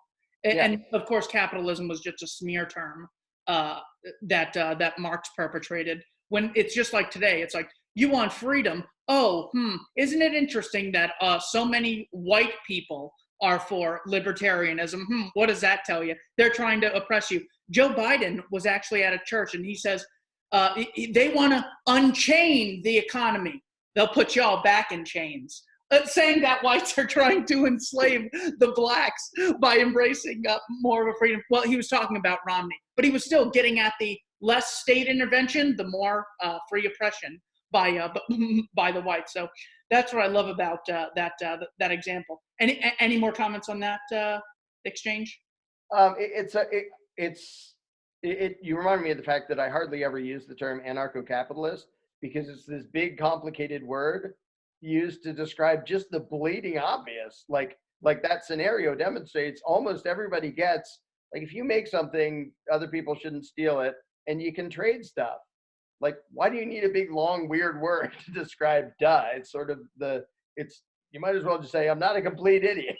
And of course, capitalism was just a smear term that Marx perpetrated, when it's just like today. It's like, you want freedom. Oh, isn't it interesting that so many white people are for libertarianism? What does that tell you? They're trying to oppress you. Joe Biden was actually at a church, and he says, they want to unchain the economy. They'll put y'all back in chains. Saying that whites are trying to enslave the blacks by embracing more of a freedom. Well, he was talking about Romney, but he was still getting at the less state intervention, the more free oppression by the whites. So that's what I love about that example. Any more comments on that exchange? You remind me of the fact that I hardly ever use the term anarcho-capitalist, because it's this big complicated word used to describe just the bleeding obvious. Like that scenario demonstrates, almost everybody gets, like, if you make something, other people shouldn't steal it, and you can trade stuff. Like, why do you need a big, long, weird word to describe duh? It's sort of you might as well just say, I'm not a complete idiot.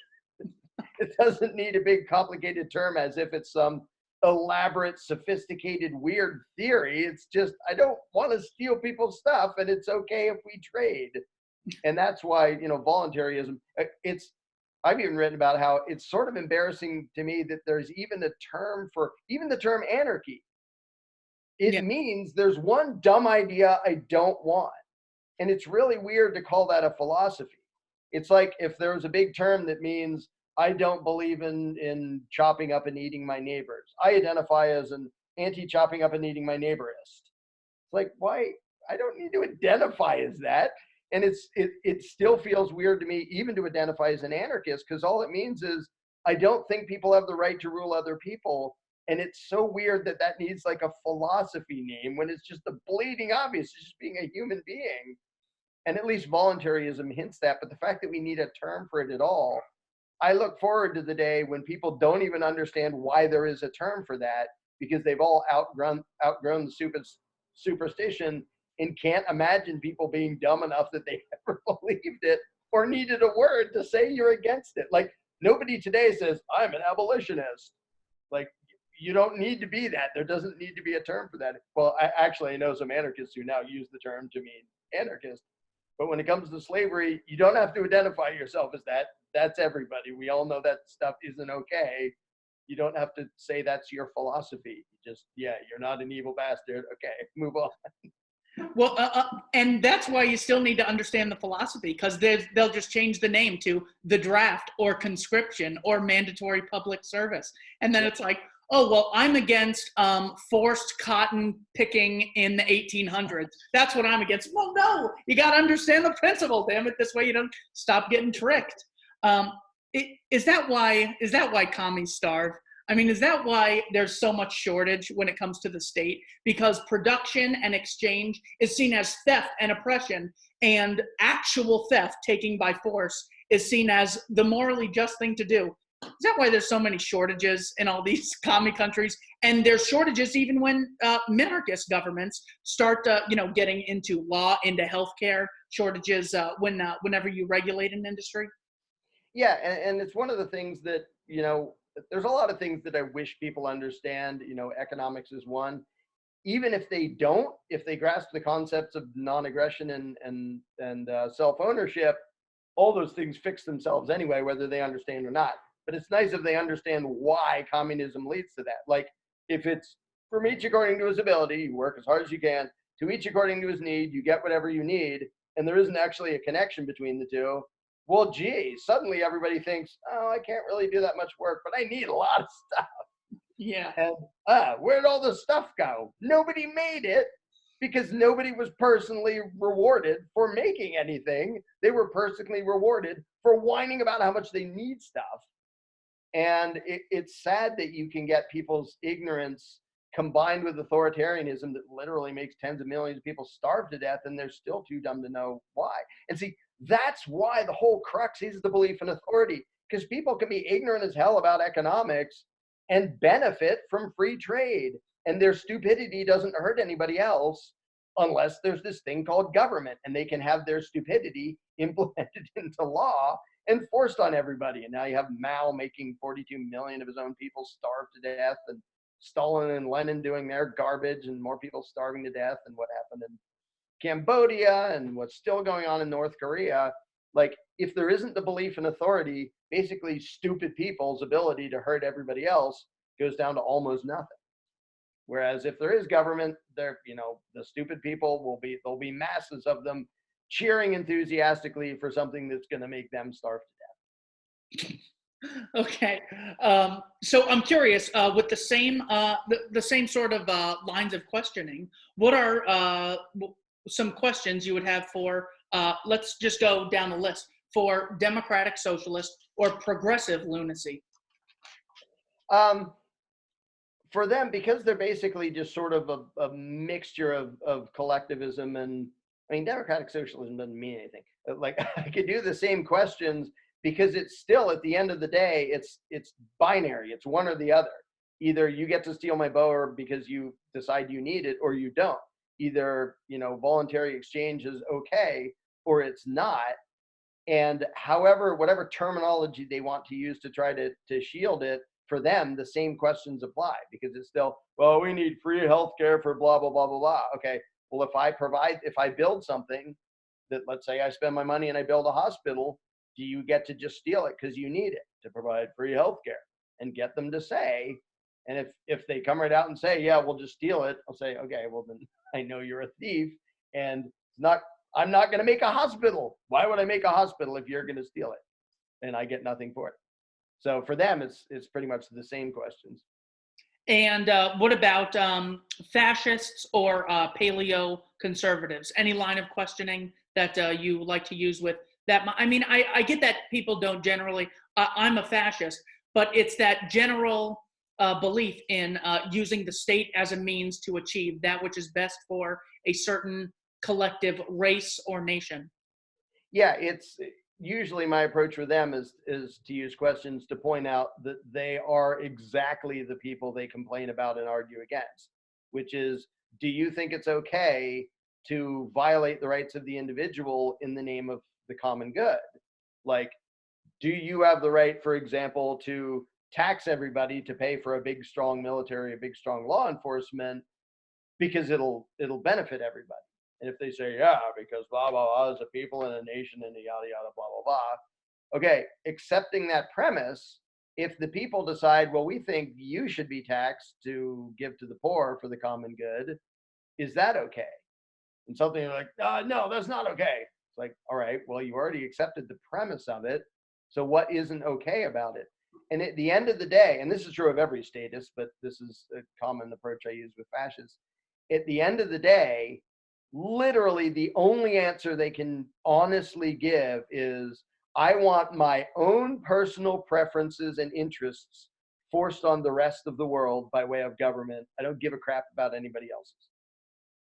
It doesn't need a big, complicated term as if it's some elaborate, sophisticated, weird theory. It's just, I don't want to steal people's stuff, and it's okay if we trade. And that's why, voluntarism, I've even written about how it's sort of embarrassing to me that there's even a term for, even the term anarchy. It means there's one dumb idea I don't want. And it's really weird to call that a philosophy. It's like if there was a big term that means I don't believe in chopping up and eating my neighbors. I identify as an anti-chopping up and eating my neighborist. It's like, why? I don't need to identify as that. And it still feels weird to me even to identify as an anarchist, because all it means is I don't think people have the right to rule other people. And it's so weird that that needs like a philosophy name when it's just the bleeding obvious. It's just being a human being. And at least voluntarism hints that. But the fact that we need a term for it at all, I look forward to the day when people don't even understand why there is a term for that, because they've all outgrown the superstition and can't imagine people being dumb enough that they ever believed it or needed a word to say you're against it. Like, nobody today says, I'm an abolitionist. Like, you don't need to be that. There doesn't need to be a term for that. Well, I know some anarchists who now use the term to mean anarchist. But when it comes to slavery, you don't have to identify yourself as that. That's everybody. We all know that stuff isn't okay. You don't have to say that's your philosophy. You just, yeah, you're not an evil bastard. Okay, move on. Well, and that's why you still need to understand the philosophy, because they'll just change the name to the draft or conscription or mandatory public service. And then it's like, oh, well, I'm against forced cotton picking in the 1800s. That's what I'm against. Well, no, you got to understand the principle, damn it. This way you don't stop getting tricked. Is that why commies starve? I mean, is that why there's so much shortage when it comes to the state? Because production and exchange is seen as theft and oppression, and actual theft, taking by force, is seen as the morally just thing to do. Is that why there's so many shortages in all these commie countries? And there's shortages even when minarchist governments start, getting into law, into healthcare, shortages whenever you regulate an industry? Yeah, and it's one of the things that, there's a lot of things that I wish people understand. Economics is one. Even if they don't, if they grasp the concepts of non-aggression and self-ownership, all those things fix themselves anyway, whether they understand or not. But it's nice if they understand why communism leads to that. Like, if it's from each according to his ability, you work as hard as you can, to each according to his need, you get whatever you need, and there isn't actually a connection between the two, well, gee, suddenly everybody thinks, oh, I can't really do that much work, but I need a lot of stuff. Yeah. And where'd all the stuff go? Nobody made it because nobody was personally rewarded for making anything. They were personally rewarded for whining about how much they need stuff. And it's sad that you can get people's ignorance combined with authoritarianism that literally makes tens of millions of people starve to death, and they're still too dumb to know why. And see, that's why the whole crux is the belief in authority, because people can be ignorant as hell about economics and benefit from free trade, and their stupidity doesn't hurt anybody else unless there's this thing called government, and they can have their stupidity implemented into law and forced on everybody. And now you have Mao making 42 million of his own people starve to death, and Stalin and Lenin doing their garbage, and more people starving to death, and what happened in Cambodia and what's still going on in North Korea. Like, if there isn't the belief in authority, basically stupid people's ability to hurt everybody else goes down to almost nothing. Whereas if there is government, the stupid people there'll be masses of them cheering enthusiastically for something that's going to make them starve to death. Okay, so I'm curious, with the same sort of lines of questioning, what are some questions you would have for, let's just go down the list, for democratic socialist or progressive lunacy? For them, because they're basically just sort of a mixture of collectivism and, I mean, democratic socialism doesn't mean anything. Like, I could do the same questions, because it's still, at the end of the day, it's binary. It's one or the other. Either you get to steal my bow because you decide you need it, or you don't. Either, voluntary exchange is okay, or it's not. And whatever terminology they want to use to try to shield it, for them, the same questions apply, because it's still, well, we need free healthcare for blah, blah, blah, blah, blah. Okay, well, if I build something that, let's say I spend my money and I build a hospital, do you get to just steal it because you need it to provide free healthcare? And get them to say, and if they come right out and say, yeah, we'll just steal it, I'll say, okay, well, then I know you're a thief, and I'm not going to make a hospital. Why would I make a hospital if you're going to steal it? And I get nothing for it. So for them, it's pretty much the same questions. And what about fascists or paleo conservatives? Any line of questioning that you like to use with that? I mean, I get that people don't generally, I'm a fascist, but it's that general belief in using the state as a means to achieve that which is best for a certain collective race or nation. Yeah, it's usually my approach with them is to use questions to point out that they are exactly the people they complain about and argue against, which is, do you think it's okay to violate the rights of the individual in the name of the common good? Like, do you have the right, for example, to tax everybody to pay for a big strong military, a big strong law enforcement, because it'll benefit everybody? And if they say, yeah, because blah blah blah, as a people and a nation and a yada yada blah blah blah. Okay, accepting that premise, if the people decide, well, we think you should be taxed to give to the poor for the common good, is that okay? And something like, no, that's not okay. It's like, all right, well, you already accepted the premise of it. So what isn't okay about it? And at the end of the day, and this is true of every statist, but this is a common approach I use with fascists. At the end of the day, literally the only answer they can honestly give is, I want my own personal preferences and interests forced on the rest of the world by way of government. I don't give a crap about anybody else's.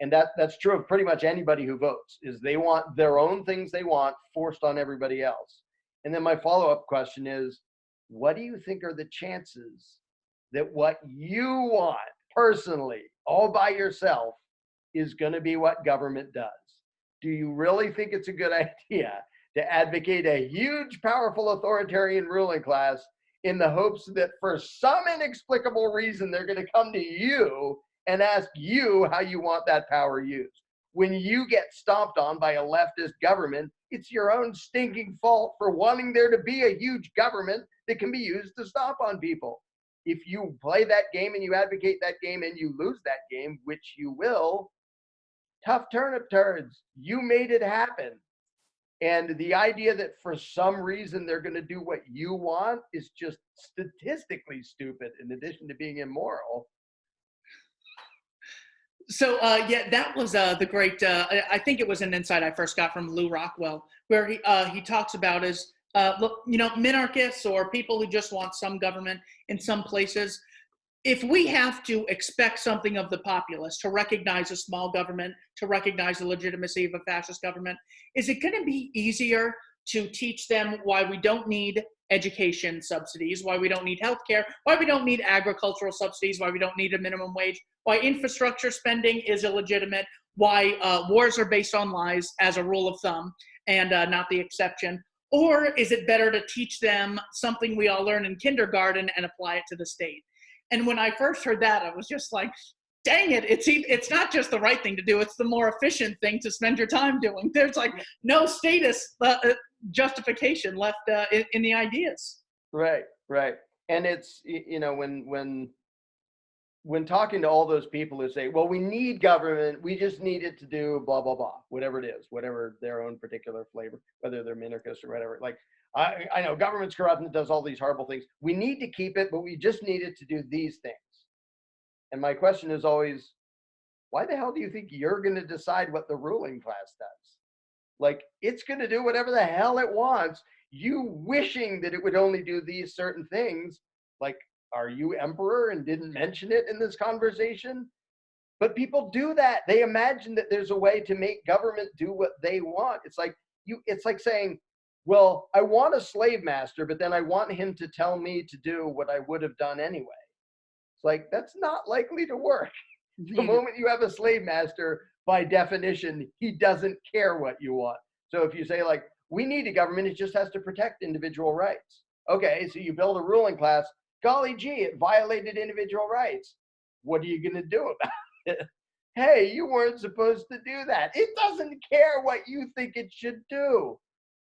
And that's true of pretty much anybody who votes, is they want their own things they want forced on everybody else. And then my follow-up question is, what do you think are the chances that what you want personally, all by yourself, is going to be what government does? Do you really think it's a good idea to advocate a huge, powerful, authoritarian ruling class in the hopes that for some inexplicable reason they're going to come to you and ask you how you want that power used? When you get stomped on by a leftist government, it's your own stinking fault for wanting there to be a huge government that can be used to stomp on people. If you play that game and you advocate that game and you lose that game, which you will, tough turnip turds, you made it happen. And the idea that for some reason they're going to do what you want is just statistically stupid, in addition to being immoral. So yeah, that was the great. I think it was an insight I first got from Lou Rockwell, where he talks about is look, minarchists or people who just want some government in some places. If we have to expect something of the populace to recognize a small government, to recognize the legitimacy of a fascist government, is it going to be easier to teach them why we don't need education subsidies, why we don't need healthcare, why we don't need agricultural subsidies, why we don't need a minimum wage, why infrastructure spending is illegitimate, why wars are based on lies as a rule of thumb and not the exception? Or is it better to teach them something we all learn in kindergarten and apply it to the state? And when I first heard that, I was just like, dang it, it's not just the right thing to do, it's the more efficient thing to spend your time doing. There's like no status justification left in the ideas. Right, right. And it's, when talking to all those people who say, well, we need government, we just need it to do blah, blah, blah, whatever it is, whatever their own particular flavor, whether they're minarchist or whatever. Like, I know government's corrupt and it does all these horrible things. We need to keep it, but we just need it to do these things. And my question is always, why the hell do you think you're going to decide what the ruling class does? Like, it's going to do whatever the hell it wants. You wishing that it would only do these certain things. Like, are you emperor and didn't mention it in this conversation? But people do that. They imagine that there's a way to make government do what they want. It's like saying, well, I want a slave master, but then I want him to tell me to do what I would have done anyway. It's like, that's not likely to work. The moment you have a slave master, by definition, he doesn't care what you want. So if you say, like, we need a government, it just has to protect individual rights. Okay, so you build a ruling class. Golly gee, it violated individual rights. What are you going to do about it? Hey, you weren't supposed to do that. It doesn't care what you think it should do.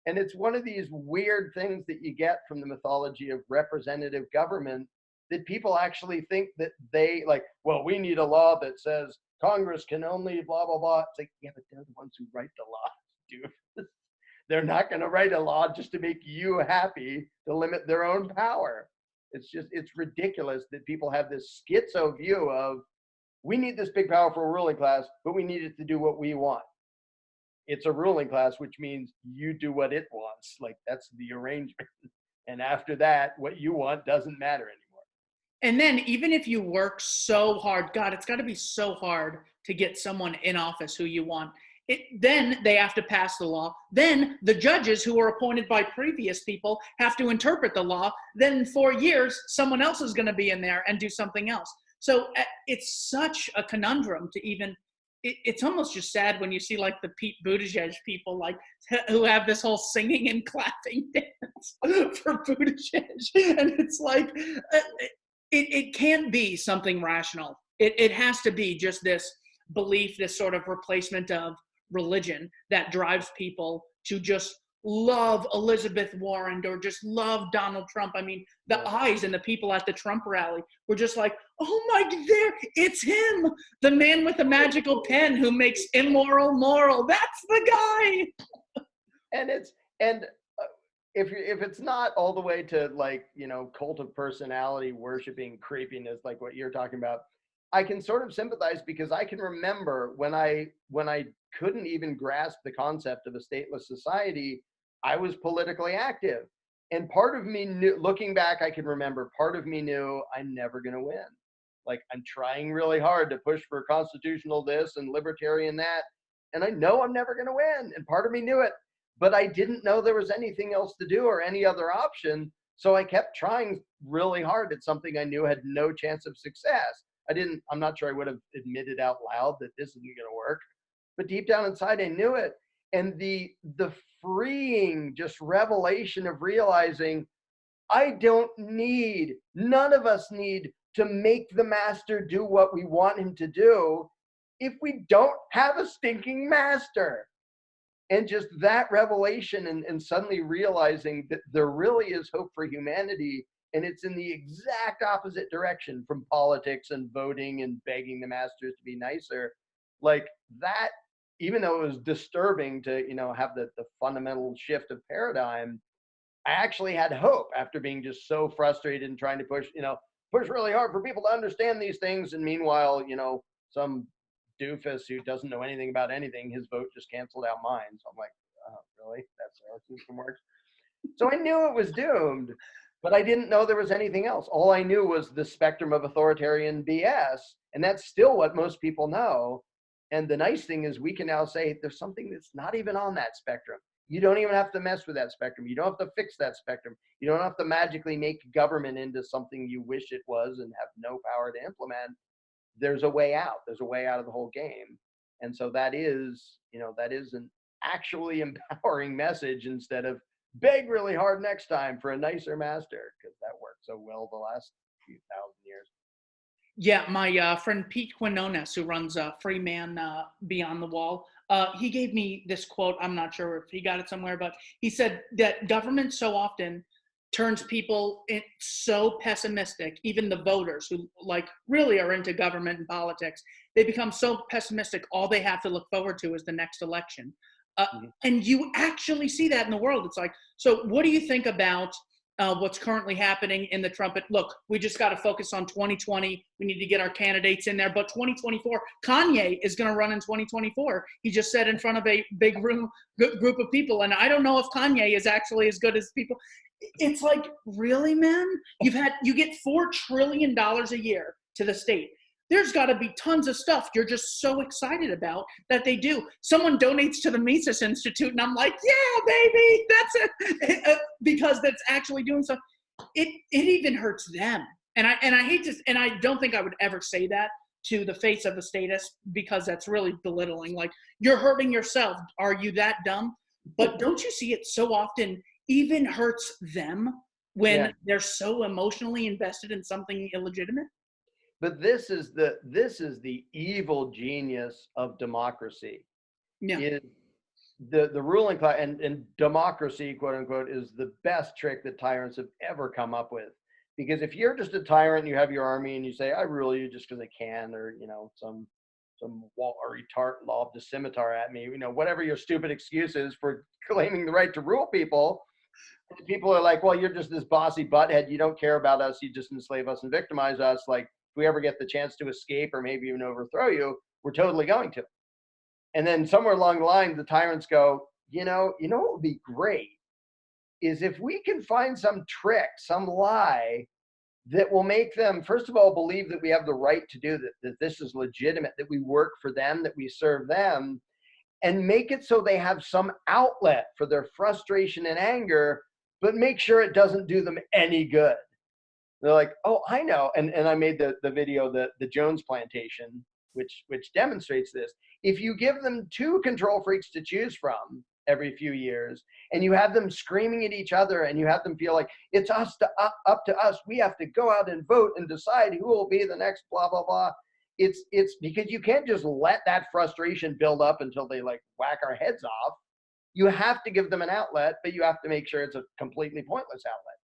And it's one of these weird things that you get from the mythology of representative government, that people actually think that they, like, well, we need a law that says Congress can only blah, blah, blah. It's like, yeah, but they're the ones who write the laws, dude. They're not going to write a law just to make you happy to limit their own power. It's ridiculous that people have this schizo view of, we need this big powerful ruling class, but we need it to do what we want. It's a ruling class, which means you do what it wants. Like, that's the arrangement. And after that, what you want doesn't matter anymore. And then even if you work so hard, God, it's got to be so hard to get someone in office who you want. Then they have to pass the law. Then the judges who were appointed by previous people have to interpret the law. Then in 4 years, someone else is going to be in there and do something else. So it's such a conundrum to even, it's almost just sad when you see like the Pete Buttigieg people like who have this whole singing and clapping dance for Buttigieg. And it's like, it can't be something rational. It has to be just this belief, this sort of replacement of religion that drives people to just love Elizabeth Warren or just love Donald Trump. I mean, the eyes and the people at the Trump rally were just like, oh my, it's him, the man with the magical pen who makes immoral moral. That's the guy. And if it's not all the way to like, cult of personality worshiping creepiness, like what you're talking about, I can sort of sympathize, because I can remember when I couldn't even grasp the concept of a stateless society, I was politically active. And part of me knew, looking back, I can remember part of me knew I'm never going to win. Like, I'm trying really hard to push for constitutional this and libertarian that, and I know I'm never going to win. And part of me knew it, but I didn't know there was anything else to do or any other option. So I kept trying really hard at something I knew had no chance of success. I'm not sure I would have admitted out loud that this isn't going to work, but deep down inside, I knew it. And the freeing just revelation of realizing none of us need to make the master do what we want him to do if we don't have a stinking master. And just that revelation and suddenly realizing that there really is hope for humanity, and it's in the exact opposite direction from politics and voting and begging the masters to be nicer. Like that, even though it was disturbing to, have the fundamental shift of paradigm, I actually had hope after being just so frustrated and trying to push really hard for people to understand these things. And meanwhile, some doofus who doesn't know anything about anything, his vote just canceled out mine. So I'm like, oh, really? That's how it works. So I knew it was doomed, but I didn't know there was anything else. All I knew was the spectrum of authoritarian BS, and that's still what most people know. And the nice thing is we can now say there's something that's not even on that spectrum. You don't even have to mess with that spectrum. You don't have to fix that spectrum. You don't have to magically make government into something you wish it was and have no power to implement. There's a way out. There's a way out of the whole game. And so that is an actually empowering message, instead of beg really hard next time for a nicer master, because that worked so well the last few thousand years. Yeah, my friend Pete Quinones, who runs Free Man Beyond the Wall, he gave me this quote. I'm not sure if he got it somewhere, but he said that government so often turns people so pessimistic, even the voters who like really are into government and politics, they become so pessimistic, all they have to look forward to is the next election. And you actually see that in the world. It's like, so what do you think about what's currently happening in the Trump? Look, we just got to focus on 2020. We need to get our candidates in there. But 2024, Kanye is going to run in 2024. He just said in front of a big group of people. And I don't know if Kanye is actually as good as people. It's like, really, man? You get $4 trillion a year to the state. There's got to be tons of stuff you're just so excited about that they do. Someone donates to the Mises Institute, and I'm like, yeah, baby, that's it, because that's actually doing stuff. It even hurts them, and I hate this, and I don't think I would ever say that to the face of a statist, because that's really belittling. Like, you're hurting yourself. Are you that dumb? But don't you see it so often even hurts them when they're so emotionally invested in something illegitimate? But this is the evil genius of democracy. Yeah. Is the ruling class, and democracy, quote unquote, is the best trick that tyrants have ever come up with. Because if you're just a tyrant and you have your army and you say, I rule you just because I can, or some some retard lobbed a scimitar at me, whatever your stupid excuse is for claiming the right to rule people. And people are like, well, you're just this bossy butthead. You don't care about us. You just enslave us and victimize us. Like, if we ever get the chance to escape or maybe even overthrow you, we're totally going to. And then somewhere along the line, the tyrants go, what would be great is if we can find some trick, some lie that will make them, first of all, believe that we have the right to do that this is legitimate, that we work for them, that we serve them, and make it so they have some outlet for their frustration and anger, but make sure it doesn't do them any good. They're like, oh, I know. And I made the video, the Jones Plantation, which demonstrates this. If you give them 2 control freaks to choose from every few years, and you have them screaming at each other, and you have them feel like it's up to us, we have to go out and vote and decide who will be the next blah, blah, blah. It's because you can't just let that frustration build up until they like whack our heads off. You have to give them an outlet, but you have to make sure it's a completely pointless outlet.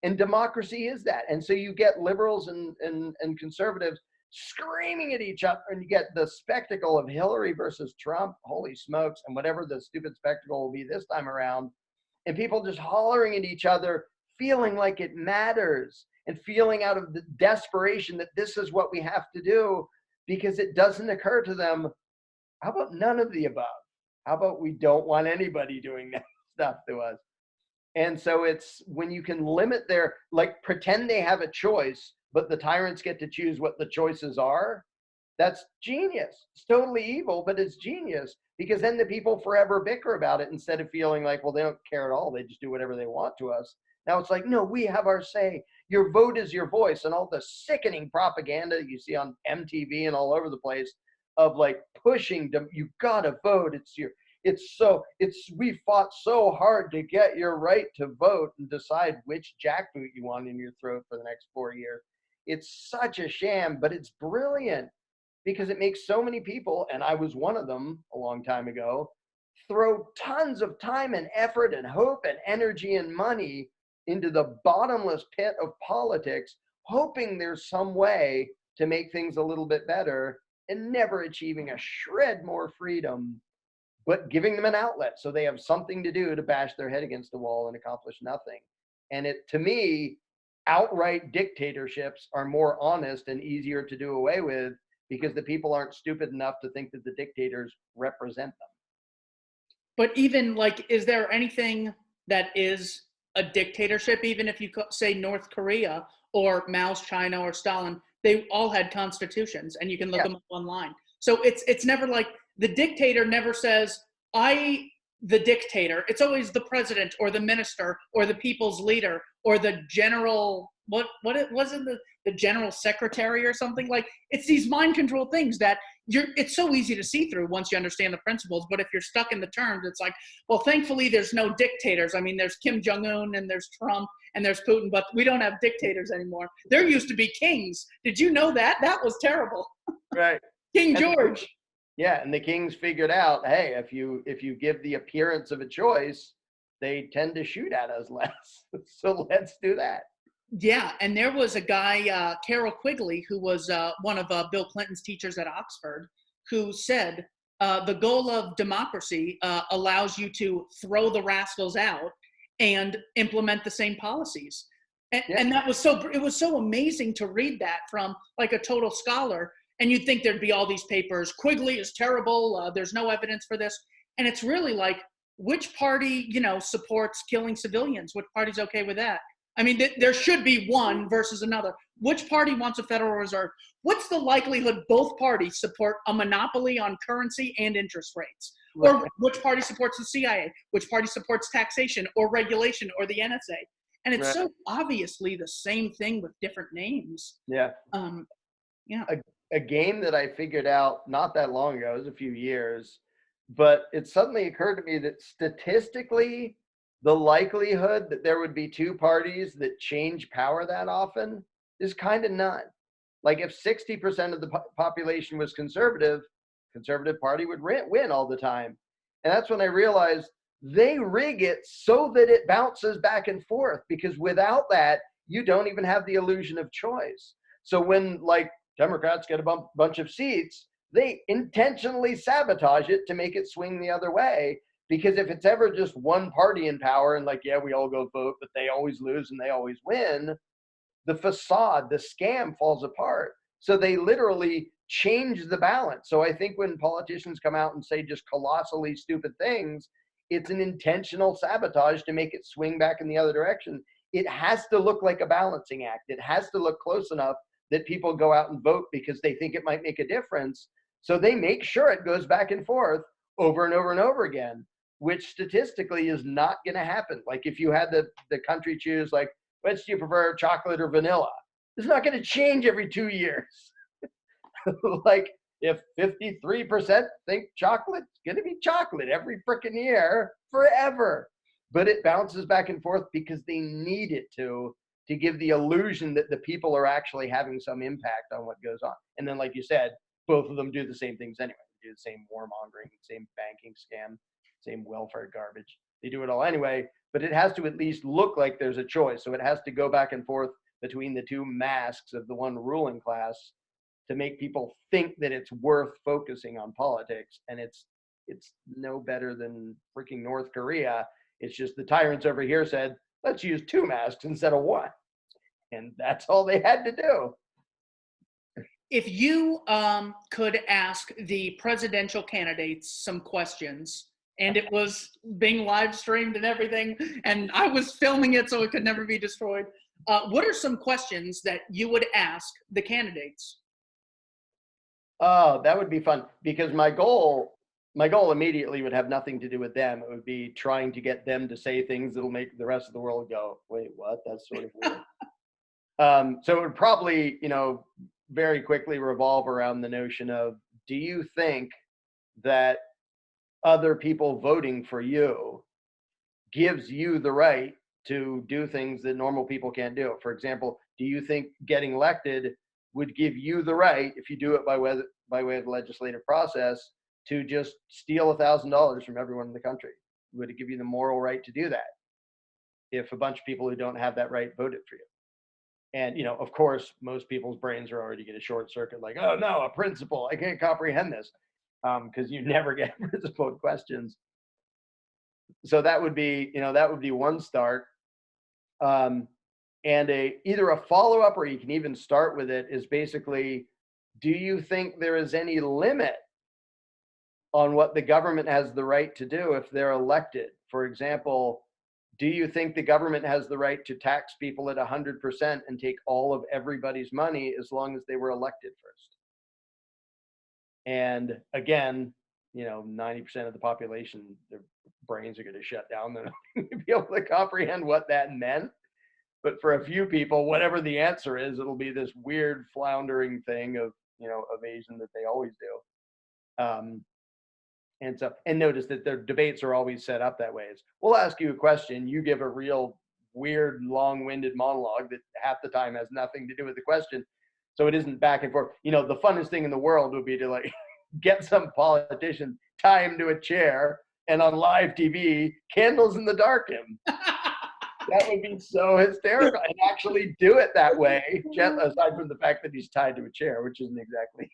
And democracy is that. And so you get liberals and conservatives screaming at each other, and you get the spectacle of Hillary versus Trump, holy smokes, and whatever the stupid spectacle will be this time around, and people just hollering at each other, feeling like it matters, and feeling out of the desperation that this is what we have to do, because it doesn't occur to them, how about none of the above? How about we don't want anybody doing that stuff to us? And so it's when you can limit their, like, pretend they have a choice, but the tyrants get to choose what the choices are. That's genius. It's totally evil, but it's genius, because then the people forever bicker about it instead of feeling like, well, they don't care at all. They just do whatever they want to us. Now it's like, no, we have our say. Your vote is your voice. And all the sickening propaganda you see on MTV and all over the place of like pushing them, you gotta vote. We fought so hard to get your right to vote and decide which jackboot you want in your throat for the next 4 years. It's such a sham, but it's brilliant because it makes so many people, and I was one of them a long time ago, throw tons of time and effort and hope and energy and money into the bottomless pit of politics, hoping there's some way to make things a little bit better, and never achieving a shred more freedom, but giving them an outlet so they have something to do to bash their head against the wall and accomplish nothing. And it, to me, outright dictatorships are more honest and easier to do away with, because the people aren't stupid enough to think that the dictators represent them. But even like, is there anything that is a dictatorship? Even if you say North Korea or Mao's China or Stalin, they all had constitutions, and you can look them up online. So it's never like the dictator never says, the dictator. It's always the president or the minister or the people's leader or the general, it wasn't the general secretary or something. Like, it's these mind control things that it's so easy to see through once you understand the principles. But if you're stuck in the terms, it's like, well, thankfully there's no dictators. I mean, there's Kim Jong-un and there's Trump and there's Putin, but we don't have dictators anymore. There used to be kings. Did you know that? That was terrible. Right. King George. Yeah, and the kings figured out, hey, if you give the appearance of a choice, they tend to shoot at us less. So let's do that. Yeah, and there was a guy, Carroll Quigley, who was one of Bill Clinton's teachers at Oxford, who said the goal of democracy allows you to throw the rascals out and implement the same policies. And that was it was so amazing to read that from like a total scholar. And you'd think there'd be all these papers, Quigley is terrible, there's no evidence for this. And it's really like, which party, supports killing civilians? Which party's okay with that? I mean, there should be one versus another. Which party wants a Federal Reserve? What's the likelihood both parties support a monopoly on currency and interest rates? Right. Or which party supports the CIA? Which party supports taxation or regulation or the NSA? And it's so obviously the same thing with different names. Yeah. A game that I figured out not that long ago, it was a few years, but it suddenly occurred to me that statistically, the likelihood that there would be two parties that change power that often is kind of none. Like if 60% of the population was conservative party would win all the time. And that's when I realized they rig it so that it bounces back and forth, because without that, you don't even have the illusion of choice. So when like Democrats get a bunch of seats, they intentionally sabotage it to make it swing the other way. Because if it's ever just one party in power and like, yeah, we all go vote, but they always lose and they always win, the facade, the scam falls apart. So they literally change the balance. So I think when politicians come out and say just colossally stupid things, it's an intentional sabotage to make it swing back in the other direction. It has to look like a balancing act. It has to look close enough that people go out and vote because they think it might make a difference. So they make sure it goes back and forth over and over and over again, which statistically is not going to happen. Like if you had the country choose, like, which do you prefer, chocolate or vanilla? It's not going to change every 2 years. Like if 53% think chocolate, it's going to be chocolate every freaking year forever. But it bounces back and forth because they need it to give the illusion that the people are actually having some impact on what goes on. And then, like you said, both of them do the same things anyway. They do the same warmongering, same banking scam, same welfare garbage. They do it all anyway, but it has to at least look like there's a choice. So it has to go back and forth between the two masks of the one ruling class to make people think that it's worth focusing on politics. And it's no better than freaking North Korea. It's just the tyrants over here said, let's use 2 masks instead of 1. And that's all they had to do. If you could ask the presidential candidates some questions, and it was being live streamed and everything, and I was filming it so it could never be destroyed, what are some questions that you would ask the candidates? Oh, that would be fun, because my goal immediately would have nothing to do with them. It would be trying to get them to say things that'll make the rest of the world go, wait, what? That's sort of weird. So it would probably, very quickly revolve around the notion of, do you think that other people voting for you gives you the right to do things that normal people can't do? For example, do you think getting elected would give you the right, if you do it by way of the legislative process, to just steal $1,000 from everyone in the country? Would it give you the moral right to do that if a bunch of people who don't have that right voted for you? And, of course, most people's brains are already going to short circuit, like, oh, no, a principle. I can't comprehend this, because you never get principled questions. So that would be, one start. And either a follow-up, or you can even start with it, is basically, do you think there is any limit on what the government has the right to do if they're elected? For example, do you think the government has the right to tax people at 100% and take all of everybody's money as long as they were elected first? And again, 90% of the population, their brains are going to shut down. They're not going to be able to comprehend what that meant. But for a few people, whatever the answer is, it'll be this weird floundering thing of, evasion that they always do. And notice that their debates are always set up that way. It's, we'll ask you a question, you give a real weird, long-winded monologue that half the time has nothing to do with the question. So it isn't back and forth. The funnest thing in the world would be to like get some politician, tie him to a chair, and on live TV, candles in the dark him. That would be so hysterical, and actually do it that way, aside from the fact that he's tied to a chair, which isn't exactly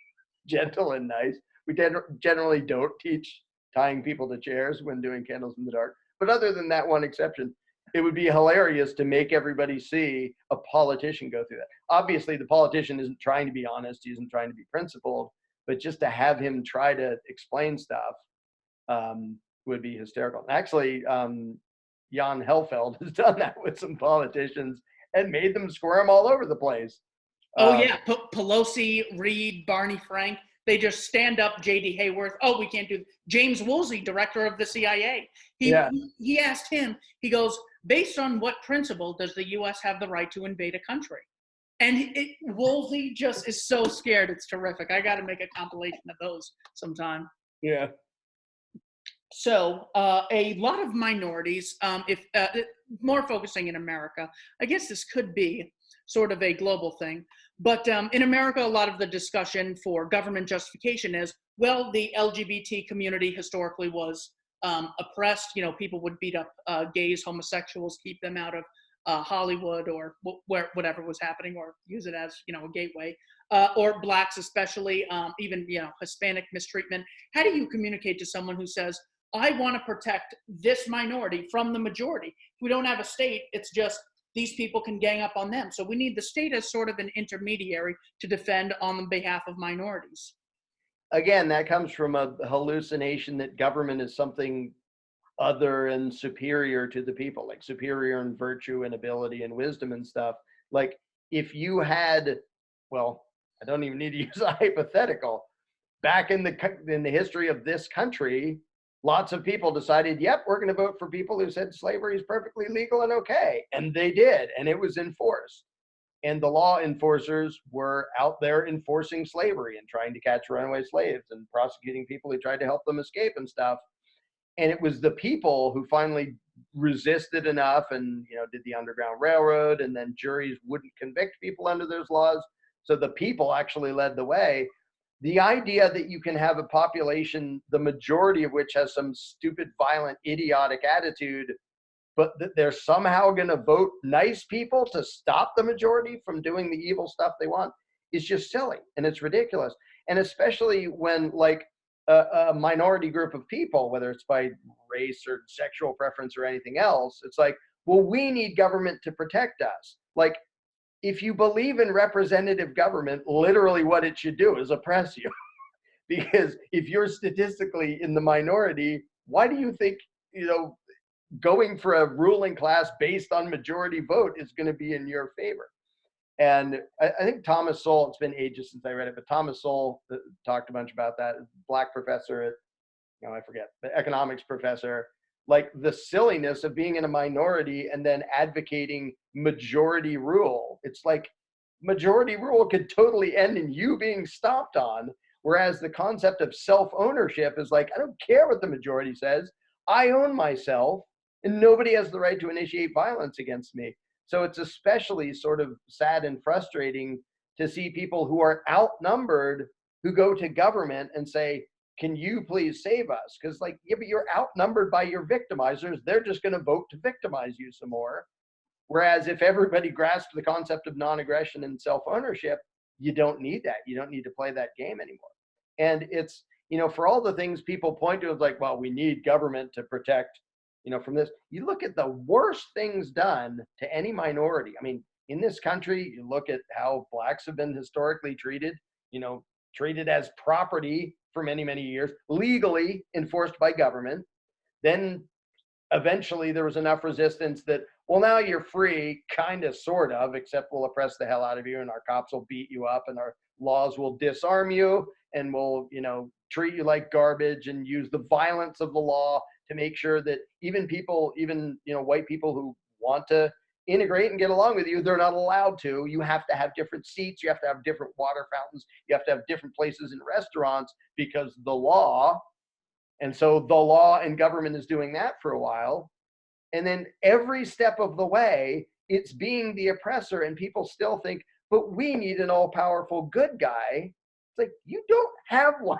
gentle and nice. We generally don't teach tying people to chairs when doing candles in the dark. But other than that one exception, it would be hilarious to make everybody see a politician go through that. Obviously, the politician isn't trying to be honest. He isn't trying to be principled. But just to have him try to explain stuff would be hysterical. Actually, Jan Helfeld has done that with some politicians and made them squirm all over the place. Oh, yeah. Pelosi, Reid, Barney Frank. They just stand up. J.D. Hayworth. Oh, we can't do that. James Woolsey, director of the CIA. He asked him, he goes, based on what principle does the U.S. have the right to invade a country? And Woolsey just is so scared. It's terrific. I got to make a compilation of those sometime. Yeah. So a lot of minorities, if more focusing in America, I guess this could be sort of a global thing. But in America, a lot of the discussion for government justification is, well, the LGBT community historically was oppressed. People would beat up gays, homosexuals, keep them out of Hollywood or whatever was happening, or use it as, a gateway. or blacks especially, even Hispanic mistreatment. How do you communicate to someone who says, I want to protect this minority from the majority? If we don't have a state, it's just these people can gang up on them. So we need the state as sort of an intermediary to defend on the behalf of minorities. Again, that comes from a hallucination that government is something other and superior to the people, like superior in virtue and ability and wisdom and stuff. Like if you had, well, I don't even need to use a hypothetical. Back in the history of this country, lots of people decided, yep, we're going to vote for people who said slavery is perfectly legal and okay. And they did, and it was enforced. And the law enforcers were out there enforcing slavery and trying to catch runaway slaves and prosecuting people who tried to help them escape and stuff. And it was the people who finally resisted enough and did the Underground Railroad, and then juries wouldn't convict people under those laws. So the people actually led the way. The idea that you can have a population, the majority of which has some stupid, violent, idiotic attitude, but that they're somehow going to vote nice people to stop the majority from doing the evil stuff they want is just silly, and it's ridiculous. And especially when like a minority group of people, whether it's by race or sexual preference or anything else, it's like, well, we need government to protect us. Like, if you believe in representative government, literally what it should do is oppress you. Because if you're statistically in the minority, why do you think, going for a ruling class based on majority vote is going to be in your favor? And I think Thomas Sowell, it's been ages since I read it, but Thomas Sowell talked a bunch about that, black professor at, I forget, the economics professor, like the silliness of being in a minority and then advocating majority rule. It's like majority rule could totally end in you being stomped on, whereas the concept of self-ownership is like, I don't care what the majority says, I own myself, and nobody has the right to initiate violence against me. So it's especially sort of sad and frustrating to see people who are outnumbered who go to government and say, can you please save us? Because like, yeah, but you're outnumbered by your victimizers. They're just going to vote to victimize you some more. Whereas if everybody grasped the concept of non-aggression and self-ownership, you don't need that. You don't need to play that game anymore. And it's, for all the things people point to, it's like, well, we need government to protect, from this. You look at the worst things done to any minority. I mean, in this country, you look at how blacks have been historically treated, treated as property for many, many years, legally enforced by government. Then eventually there was enough resistance that, well, now you're free, kind of, sort of, except we'll oppress the hell out of you and our cops will beat you up and our laws will disarm you and will, treat you like garbage and use the violence of the law to make sure that even people, white people who want to integrate and get along with you, they're not allowed to. You have to have different seats. You have to have different water fountains. You have to have different places in restaurants because the law. And so the law and government is doing that for a while. And then every step of the way, it's being the oppressor, and people still think, but we need an all-powerful good guy. It's like, you don't have one.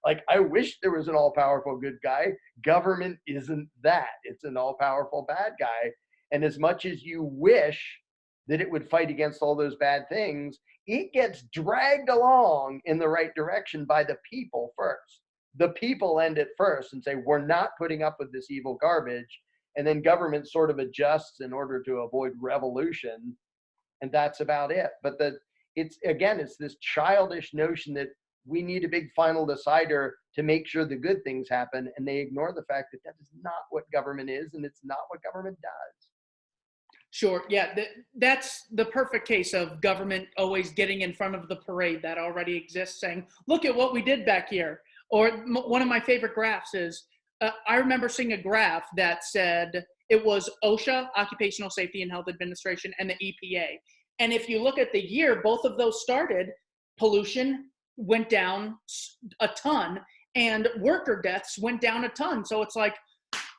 Like, I wish there was an all-powerful good guy. Government isn't that. It's an all-powerful bad guy. And as much as you wish that it would fight against all those bad things, it gets dragged along in the right direction by the people first. The people end it first and say, we're not putting up with this evil garbage. And then government sort of adjusts in order to avoid revolution. And that's about it. But it's this childish notion that we need a big final decider to make sure the good things happen. And they ignore the fact that that is not what government is, and it's not what government does. Sure. Yeah, that's the perfect case of government always getting in front of the parade that already exists, saying, look at what we did back here. Or one of my favorite graphs is, I remember seeing a graph that said it was OSHA, Occupational Safety and Health Administration, and the EPA. And if you look at the year both of those started, pollution went down a ton and worker deaths went down a ton. So it's like,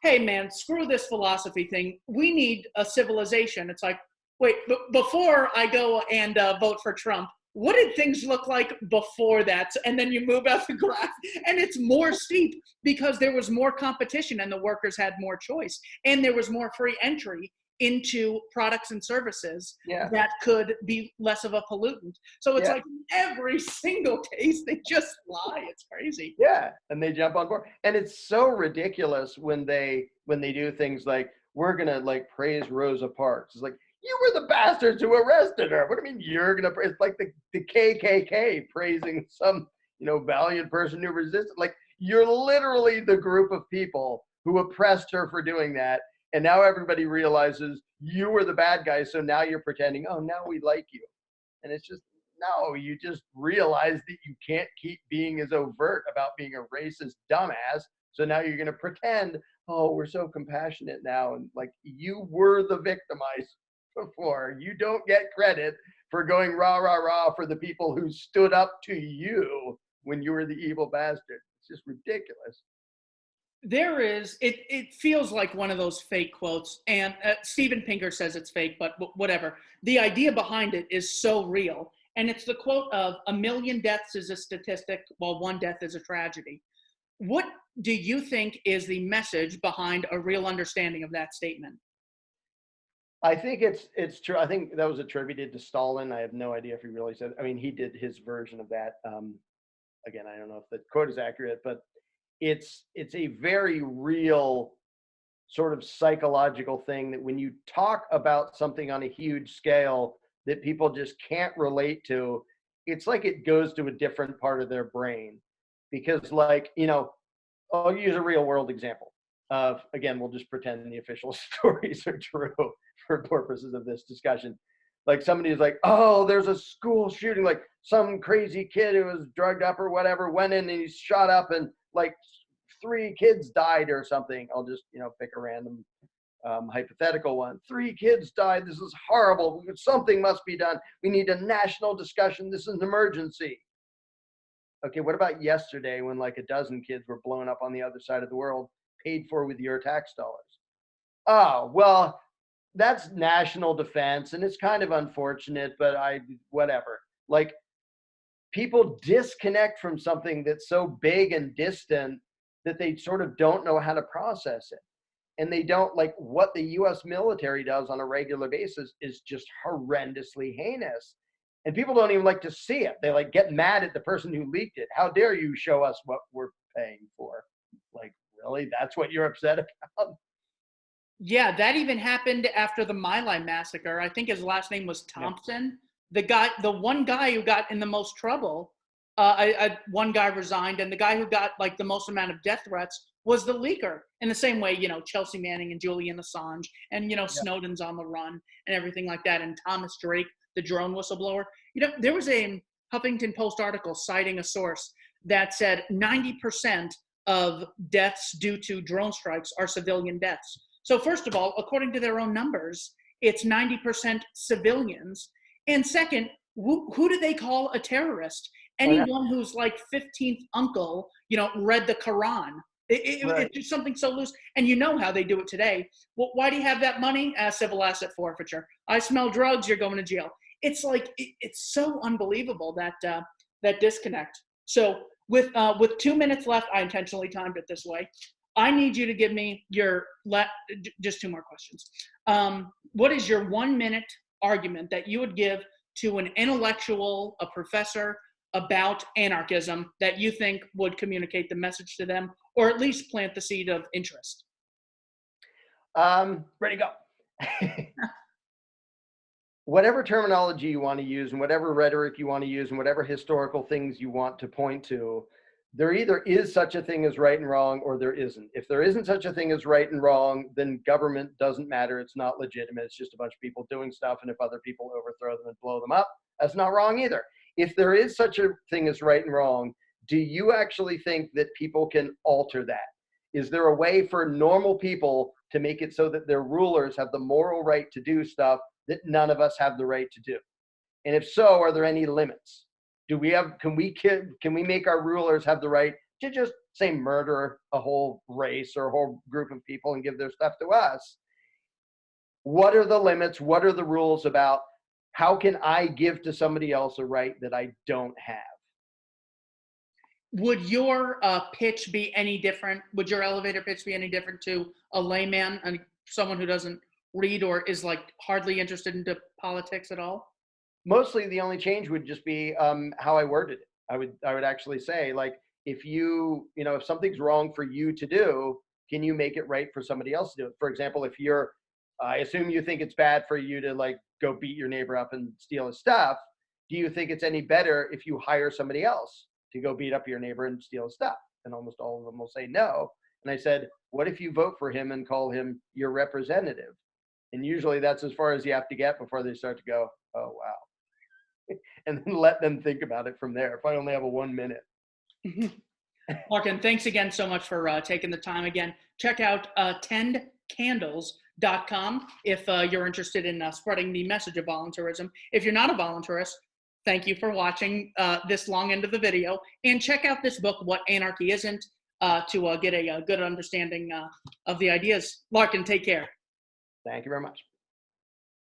hey man, screw this philosophy thing. We need a civilization. It's like, wait, before I go and vote for Trump, what did things look like before that? And then you move out the graph and it's more steep because there was more competition and the workers had more choice and there was more free entry into products and services Yeah. that could be less of a pollutant. So it's Yeah. like in every single case, they just lie. It's crazy. Yeah, and they jump on board, and it's so ridiculous when they do things like, we're gonna like praise Rosa Parks. It's like, you were the bastards who arrested her. What do you mean you're gonna praise? It's like the KKK praising some valiant person who resisted. Like, you're literally the group of people who oppressed her for doing that, and now everybody realizes you were the bad guy. So now you're pretending, oh, now we like you, and it's just. No, you just realize that you can't keep being as overt about being a racist dumbass. So now you're going to pretend, oh, we're so compassionate now. And like, you were the victimized before. You don't get credit for going rah, rah, rah for the people who stood up to you when you were the evil bastard. It's just ridiculous. It feels like one of those fake quotes, and Steven Pinker says it's fake, but whatever. The idea behind it is so real. And it's the quote of, "A million deaths is a statistic, while one death is a tragedy." What do you think is the message behind a real understanding of that statement? I think it's true. I think that was attributed to Stalin. I have no idea if he really said. I mean, he did his version of that. Again, I don't know if the quote is accurate, but it's a very real sort of psychological thing that when you talk about something on a huge scale that people just can't relate to, it's like it goes to a different part of their brain. Because like, I'll use a real world example of, again, we'll just pretend the official stories are true for purposes of this discussion. Like, somebody is like, oh, there's a school shooting, like some crazy kid who was drugged up or whatever went in and he's shot up and like 3 kids died or something. I'll just, pick a random hypothetical one. 3 kids died. This is horrible. Something must be done. We need a national discussion. This is an emergency. Okay, what about yesterday when like a dozen kids were blown up on the other side of the world, paid for with your tax dollars? Oh, well, that's national defense, and it's kind of unfortunate, but whatever. Like, people disconnect from something that's so big and distant that they sort of don't know how to process it. And they don't, like, what the US military does on a regular basis is just horrendously heinous. And people don't even like to see it. They like get mad at the person who leaked it. How dare you show us what we're paying for? Like, really? That's what you're upset about? Yeah, that even happened after the My Lai massacre. I think his last name was Thompson. Yeah. The one guy who got in the most trouble, one guy resigned, and the guy who got like the most amount of death threats was the leaker. In the same way, Chelsea Manning and Julian Assange, and Snowden's on the run and everything like that, and Thomas Drake, the drone whistleblower. There was a Huffington Post article citing a source that said 90% of deaths due to drone strikes are civilian deaths. So first of all, according to their own numbers, it's 90% civilians. And second, who do they call a terrorist? Anyone who's like 15th uncle, read the Quran. Right. It's just something so loose. And you know how they do it today. Well, why do you have that money? Civil asset forfeiture. I smell drugs, you're going to jail. It's like, it's so unbelievable, that disconnect. So with 2 minutes left, I intentionally timed it this way. I need you to give me just 2 more questions. What is your 1 minute argument that you would give to an intellectual, a professor, about anarchism that you think would communicate the message to them, or at least plant the seed of interest? Ready to go. Whatever terminology you want to use and whatever rhetoric you want to use and whatever historical things you want to point to, there either is such a thing as right and wrong or there isn't. If there isn't such a thing as right and wrong, then government doesn't matter. It's not legitimate. It's just a bunch of people doing stuff. And if other people overthrow them and blow them up, that's not wrong either. If there is such a thing as right and wrong, do you actually think that people can alter that? Is there a way for normal people to make it so that their rulers have the moral right to do stuff that none of us have the right to do? And if so, are there any limits? Can we make our rulers have the right to just say murder a whole race or a whole group of people and give their stuff to us? What are the limits? What are the rules about how can I give to somebody else a right that I don't have? Would your pitch be any different? Would your elevator pitch be any different to a layman and someone who doesn't read or is like hardly interested into politics at all? Mostly the only change would just be how I worded it. I would actually say, like, if if something's wrong for you to do, can you make it right for somebody else to do it? For example, if you're, I assume you think it's bad for you to like go beat your neighbor up and steal his stuff. Do you think it's any better if you hire somebody else to go beat up your neighbor and steal his stuff? And almost all of them will say no. And I said, what if you vote for him and call him your representative? And usually that's as far as you have to get before they start to go, oh, wow. And then let them think about it from there. If I only have a 1 minute. Larken, thanks again so much for taking the time again. Check out tendcandles.com if you're interested in spreading the message of voluntarism. If you're not a voluntarist, thank you for watching this long end of the video. And check out this book, What Anarchy Isn't, to get a good understanding of the ideas. Larken, take care. Thank you very much.